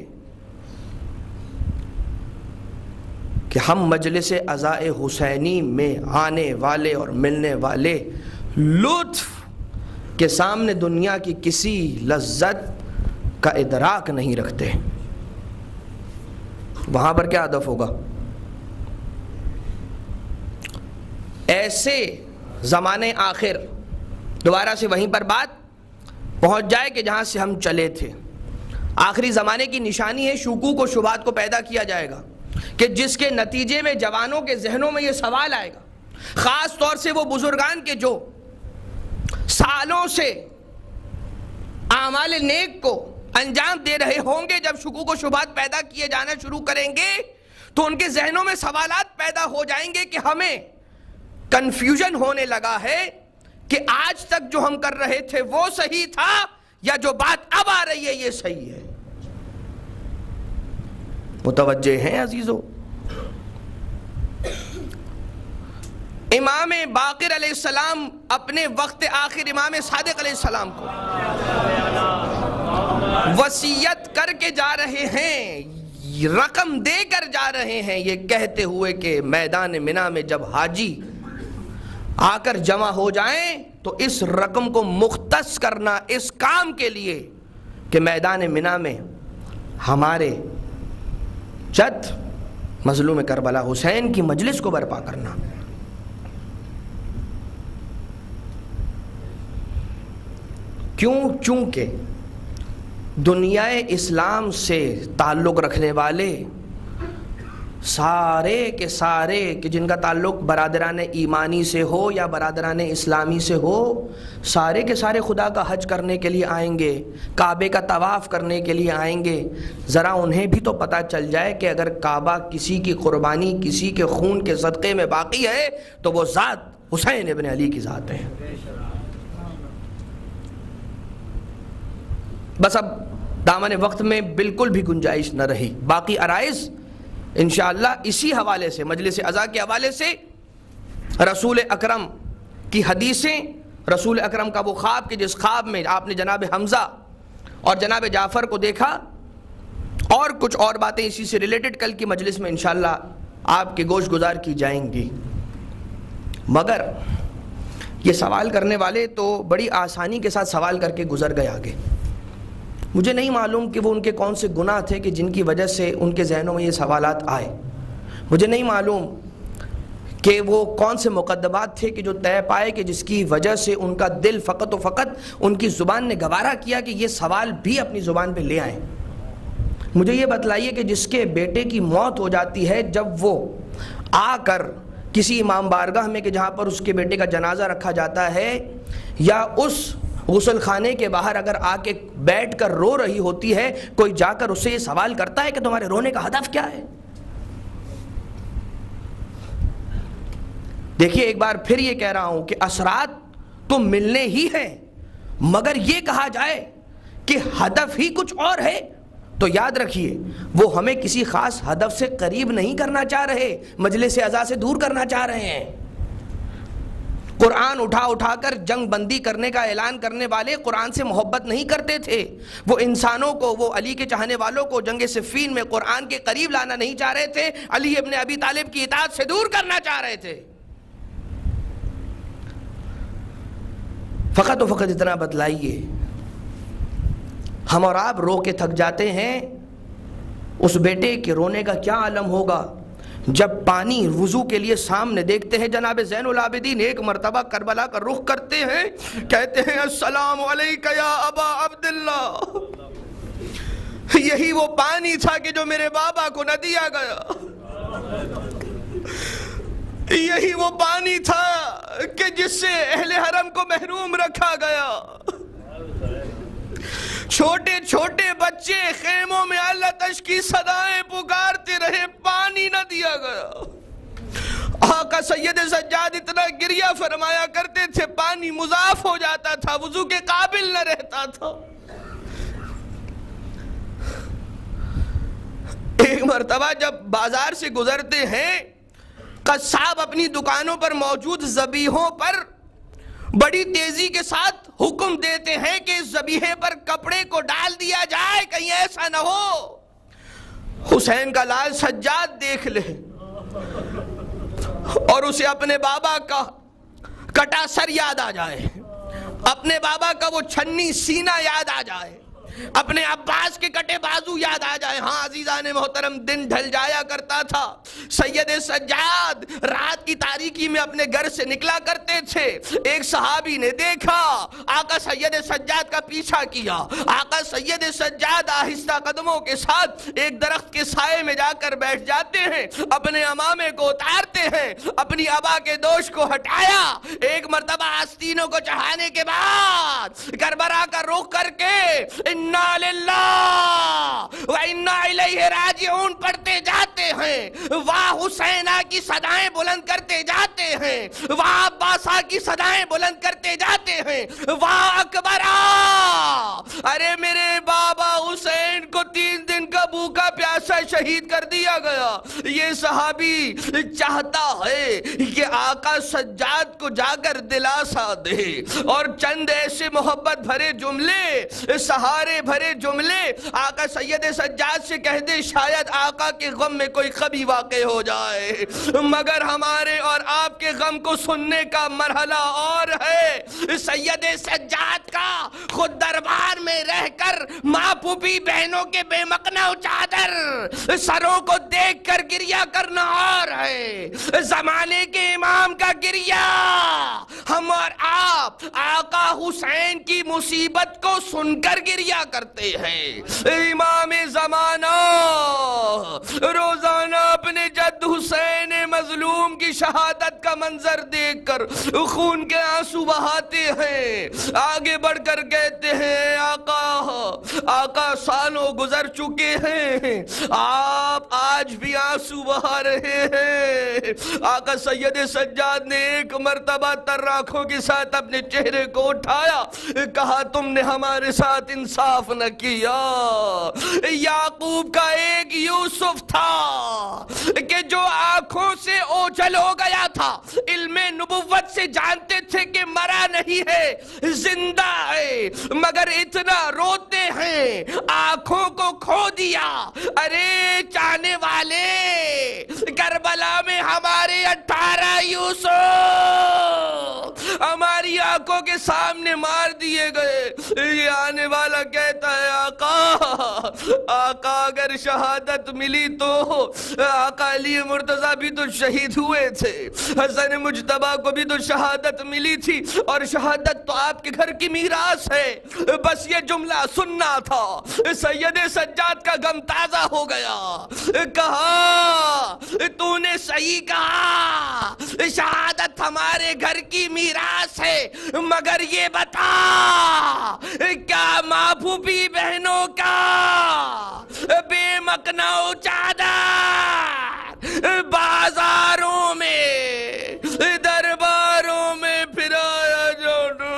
کہ ہم مجلس عزاء حسینی میں آنے والے اور ملنے والے لطف کے سامنے دنیا کی کسی لذت کا ادراک نہیں رکھتے. وہاں پر کیا ہدف ہوگا؟ ایسے زمانے آخر دوبارہ سے وہیں پر بات پہنچ جائے کہ جہاں سے ہم چلے تھے. آخری زمانے کی نشانی ہے شکوک و شبہات کو پیدا کیا جائے گا کہ جس کے نتیجے میں جوانوں کے ذہنوں میں یہ سوال آئے گا، خاص طور سے وہ بزرگان کے جو سالوں سے اعمال نیک کو انجام دے رہے ہوں گے، جب شکوک و شبہات پیدا کیے جانا شروع کریں گے تو ان کے ذہنوں میں سوالات پیدا ہو جائیں گے کہ ہمیں کنفیوژن ہونے لگا ہے کہ آج تک جو ہم کر رہے تھے وہ صحیح تھا یا جو بات اب آ رہی ہے یہ صحیح ہے. متوجہ ہیں عزیزو؟ امام باقر علیہ السلام اپنے وقت آخر امام صادق علیہ السلام کو وصیت کر کے جا رہے ہیں، رقم دے کر جا رہے ہیں، یہ کہتے ہوئے کہ میدان منی میں جب حاجی آ کر جمع ہو جائیں تو اس رقم کو مختص کرنا اس کام کے لیے کہ میدان منی میں ہمارے جد مظلوم کربلا حسین کی مجلس کو برپا کرنا. کیوں؟ چونکہ دنیا اسلام سے تعلق رکھنے والے سارے کے سارے کہ جن کا تعلق برادران ایمانی سے ہو یا برادران اسلامی سے ہو، سارے کے سارے خدا کا حج کرنے کے لیے آئیں گے، کعبے کا طواف کرنے کے لیے آئیں گے. ذرا انہیں بھی تو پتہ چل جائے کہ اگر کعبہ کسی کی قربانی، کسی کے خون کے صدقے میں باقی ہے تو وہ ذات حسین ابن علی کی ذات ہے. بس اب دامن وقت میں بالکل بھی گنجائش نہ رہی. باقی عرائض انشاءاللہ اسی حوالے سے، مجلس عزا کے حوالے سے، رسول اکرم کی حدیثیں، رسول اکرم کا وہ خواب کہ جس خواب میں آپ نے جناب حمزہ اور جناب جعفر کو دیکھا، اور کچھ اور باتیں اسی سے ریلیٹڈ کل کی مجلس میں انشاءاللہ آپ کے گوش گزار کی جائیں گی. مگر یہ سوال کرنے والے تو بڑی آسانی کے ساتھ سوال کر کے گزر گئے آگے. مجھے نہیں معلوم کہ وہ ان کے کون سے گناہ تھے کہ جن کی وجہ سے ان کے ذہنوں میں یہ سوالات آئے. مجھے نہیں معلوم کہ وہ کون سے مقدمات تھے کہ جو طے پائے کہ جس کی وجہ سے ان کا دل فقط و فقط ان کی زبان نے گوارا کیا کہ یہ سوال بھی اپنی زبان پہ لے آئیں. مجھے یہ بتلائیے کہ جس کے بیٹے کی موت ہو جاتی ہے، جب وہ آ کر کسی امام بارگاہ میں کہ جہاں پر اس کے بیٹے کا جنازہ رکھا جاتا ہے، یا اس غسل خانے کے باہر اگر آ کے بیٹھ کر رو رہی ہوتی ہے، کوئی جا کر اسے یہ سوال کرتا ہے کہ تمہارے رونے کا ہدف کیا ہے؟ دیکھیے ایک بار پھر یہ کہہ رہا ہوں کہ اثرات تو ملنے ہی ہیں، مگر یہ کہا جائے کہ ہدف ہی کچھ اور ہے تو یاد رکھیے وہ ہمیں کسی خاص ہدف سے قریب نہیں کرنا چاہ رہے، مجلس عزا سے دور کرنا چاہ رہے ہیں. قرآن اٹھا کر جنگ بندی کرنے کا اعلان کرنے والے قرآن سے محبت نہیں کرتے تھے. وہ انسانوں کو، وہ علی کے چاہنے والوں کو جنگ صفین میں قرآن کے قریب لانا نہیں چاہ رہے تھے، علی ابن ابی طالب کی اطاعت سے دور کرنا چاہ رہے تھے. فقط و فقط اتنا بتلائیے، ہم اور آپ رو کے تھک جاتے ہیں، اس بیٹے کے رونے کا کیا عالم ہوگا جب پانی وضو کے لیے سامنے دیکھتے ہیں. جناب زین العابدین ایک مرتبہ کربلا کا رخ کرتے ہیں، کہتے ہیں السلام علیکہ یا ابا عبداللہ. یہی وہ پانی تھا کہ جو میرے بابا کو نہ دیا گیا، یہی وہ پانی تھا کہ جس سے اہل حرم کو محروم رکھا گیا. چھوٹے چھوٹے بچے خیموں میں اللہ تش کی صدائیں پکارتے رہے، پانی نہ دیا گیا. آقا سید سجاد اتنا گریہ فرمایا کرتے تھے، پانی مضاف ہو جاتا تھا، وضو کے قابل نہ رہتا تھا. ایک مرتبہ جب بازار سے گزرتے ہیں، قصاب اپنی دکانوں پر موجود ذبیحوں پر بڑی تیزی کے ساتھ حکم دیتے ہیں کہ اس ذبیحے پر کپڑے کو ڈال دیا جائے، کہیں ایسا نہ ہو حسین کا لال سجاد دیکھ لے اور اسے اپنے بابا کا کٹا سر یاد آ جائے، اپنے بابا کا وہ چھنی سینہ یاد آ جائے، اپنے عباس کے کٹے بازو یاد آ جائے۔ ہاں عزیزان محترم، دن ڈھل جایا کرتا تھا، سید سجاد رات کی تاریکی میں اپنے گھر سے نکلا کرتے تھے۔ ایک صحابی نے دیکھا، آقا سید سجاد کا پیچھا کیا، آقا سید سجاد آہستہ قدموں کے ساتھ ایک درخت کے سائے میں جا کر بیٹھ جاتے ہیں، اپنے امامے کو اتارتے ہیں، اپنی ابا کے دوش کو ہٹایا، ایک مرتبہ آستینوں کو چڑھانے کے بعد کربلا کا رخ کر کے اِنَّا لِلَّهِ وَإِنَّا إِلَيْهِ راجعون پڑھتے جاتے ہیں، واہ حسینہ کی صدائیں بلند کرتے جاتے ہیں، واہ عباسہ کی صدائیں بلند کرتے جاتے ہیں، واہ اکبرہ، ارے میرے بابا حسین کو 3 دن کا بھوکا پیاسا شہید کر دیا گیا۔ یہ صحابی چاہتا ہے کہ آقا سجاد کو جا کر دلاسا دے اور چند ایسے محبت بھرے جملے، سہارے بھرے جملے آقا سید سجاد سے کہہ دے، شاید آقا کے غم میں کوئی کبھی واقع ہو جائے، مگر ہمارے اور آپ کے غم کو سننے کا مرحلہ اور ہے۔ سید سجاد کا خود دربار میں رہ کر ماں پھوپھی بہنوں کے بے مقنع چادر سروں کو دیکھ کر گریہ کرنا اور ہے، زمانے کے امام کا گریہ۔ ہم اور آپ آقا حسین کی مصیبت کو سن کر گریہ کرتے ہیں۔ امام زمانہ روزانہ اپنے جد حسین مظلوم کی شہادت کا منظر دیکھ کر خون کے آنسو بہاتے ہیں، آگے بڑھ کر کہتے ہیں آقا سالوں گزر چکے ہیں، آپ آج بھی آنسو بہا رہے ہیں۔ آقا سید سجاد نے ایک مرتبہ تر آنکھوں کے ساتھ اپنے چہرے کو اٹھایا، کہا تم نے ہمارے ساتھ انصاف نہ کیا۔ یعقوب کا ایک یوسف تھا کہ جو آنکھوں سے اوجھل ہو گیا تھا، علم نبوت سے جانتے تھے کہ مرا نہیں ہے، زندہ ہے، مگر اتنا روتے ہیں آنکھوں کو کھو دیا۔ ارے چاہنے والے، کربلا میں ہمارے 18 یوسف ہماری آنکھوں کے سامنے مار دیے گئے۔ یہ آنے والا کہتا ہے آقا اگر شہادت ملی تو آقا علی مرتضیٰ بھی تو شہید ہوئے تھے، حسن مجتبیٰ کو بھی تو شہادت ملی تھی، اور شہادت تو آپ کے گھر کی میراث ہے، بس یہ جملہ سننا تھا۔ سید سجاد کا غم تازہ ہو گیا، کہا تو نے صحیح کہا، شہادت ہمارے گھر کی میراث ہے، مگر یہ بتا کیا ماں پھوپھی بہنوں کا بے مقنع چادر بازاروں میں درباروں میں پھرایا جانا۔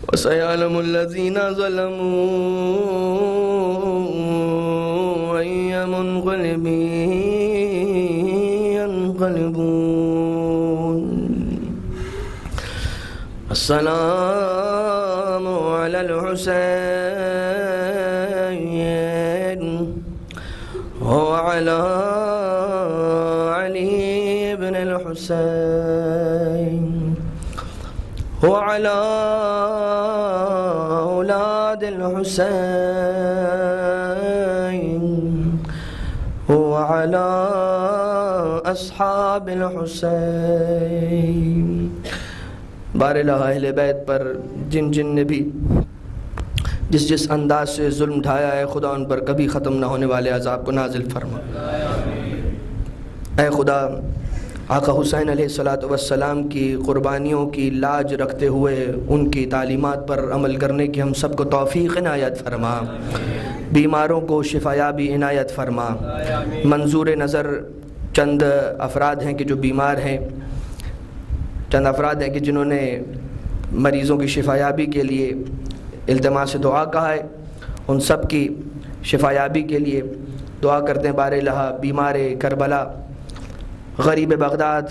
وَسَيَعْلَمُ الَّذِينَ ظَلَمُوا أَيَّ مُنقَلِبٍ ينقلبون۔ السلام على الحسين وعلى علي بن الحسين وعلى أولاد الحسين وعلى اصحاب الحسین۔ بارالہ اہل بیت پر جن نے بھی جس انداز سے ظلم ڈھایا ہے، خدا ان پر کبھی ختم نہ ہونے والے عذاب کو نازل فرما۔ اے خدا، آقا حسین علیہ السلام کی قربانیوں کی لاج رکھتے ہوئے ان کی تعلیمات پر عمل کرنے کی ہم سب کو توفیق عنایت فرما، بیماروں کو شفایابی عنایت فرما۔ منظور نظر چند افراد ہیں کہ جو بیمار ہیں، چند افراد ہیں کہ جنہوں نے مریضوں کی شفایابی کے لیے التماس دعا کہا ہے، ان سب کی شفایابی کے لیے دعا کرتے ہیں بار الہ بیمار کربلا، غریب بغداد،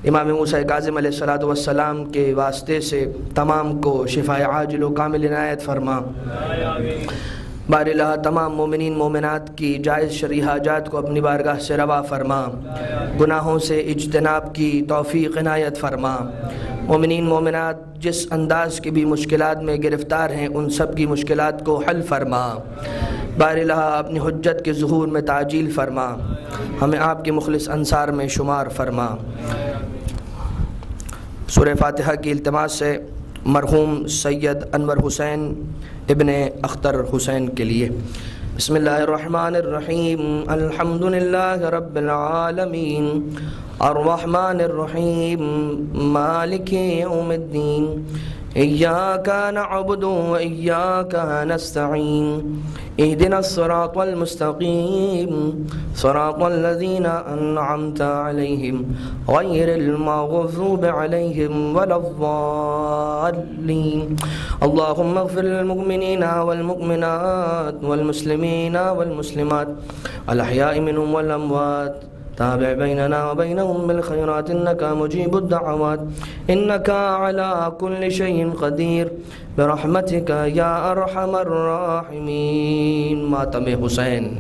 امام موسیٰ کاظم علیہ السلام کے واسطے سے تمام کو شفاء عاجل و کامل عنایت فرما۔ بار الہ تمام مومنین مومنات کی جائز شرعی حاجات کو اپنی بارگاہ سے روا فرما، گناہوں سے اجتناب کی توفیق عنایت فرما۔ مومنین مومنات جس انداز کی بھی مشکلات میں گرفتار ہیں ان سب کی مشکلات کو حل فرما۔ بار الہ اپنی حجت کے ظہور میں تعجیل فرما، ہمیں آپ کے مخلص انصار میں شمار فرما۔ سورہ فاتحہ کی التماس سے مرحوم سید انور حسین ابن اختر حسین کے لیے۔ بسم اللہ الرحمن الرحیم، الحمدللہ رب العالمین، الرحمن الرحیم، مالک یوم الدین، ایاک نعبد و ایاک نستعین، اہدنا الصراط المستقیم، صراط الذین انعمت علیہم غیر المغضوب علیہم ولا الضالین۔ اللہم اغفر للمؤمنین والمؤمنات والمسلمین والمسلمات الاحیاء منهم والاموات، تابع بيننا وبينهم بالخيرات إنك مجيب الدعوات، إنك على كل شيء قدير، برحمتك يا أرحم الراحمين۔ ماتم حسین۔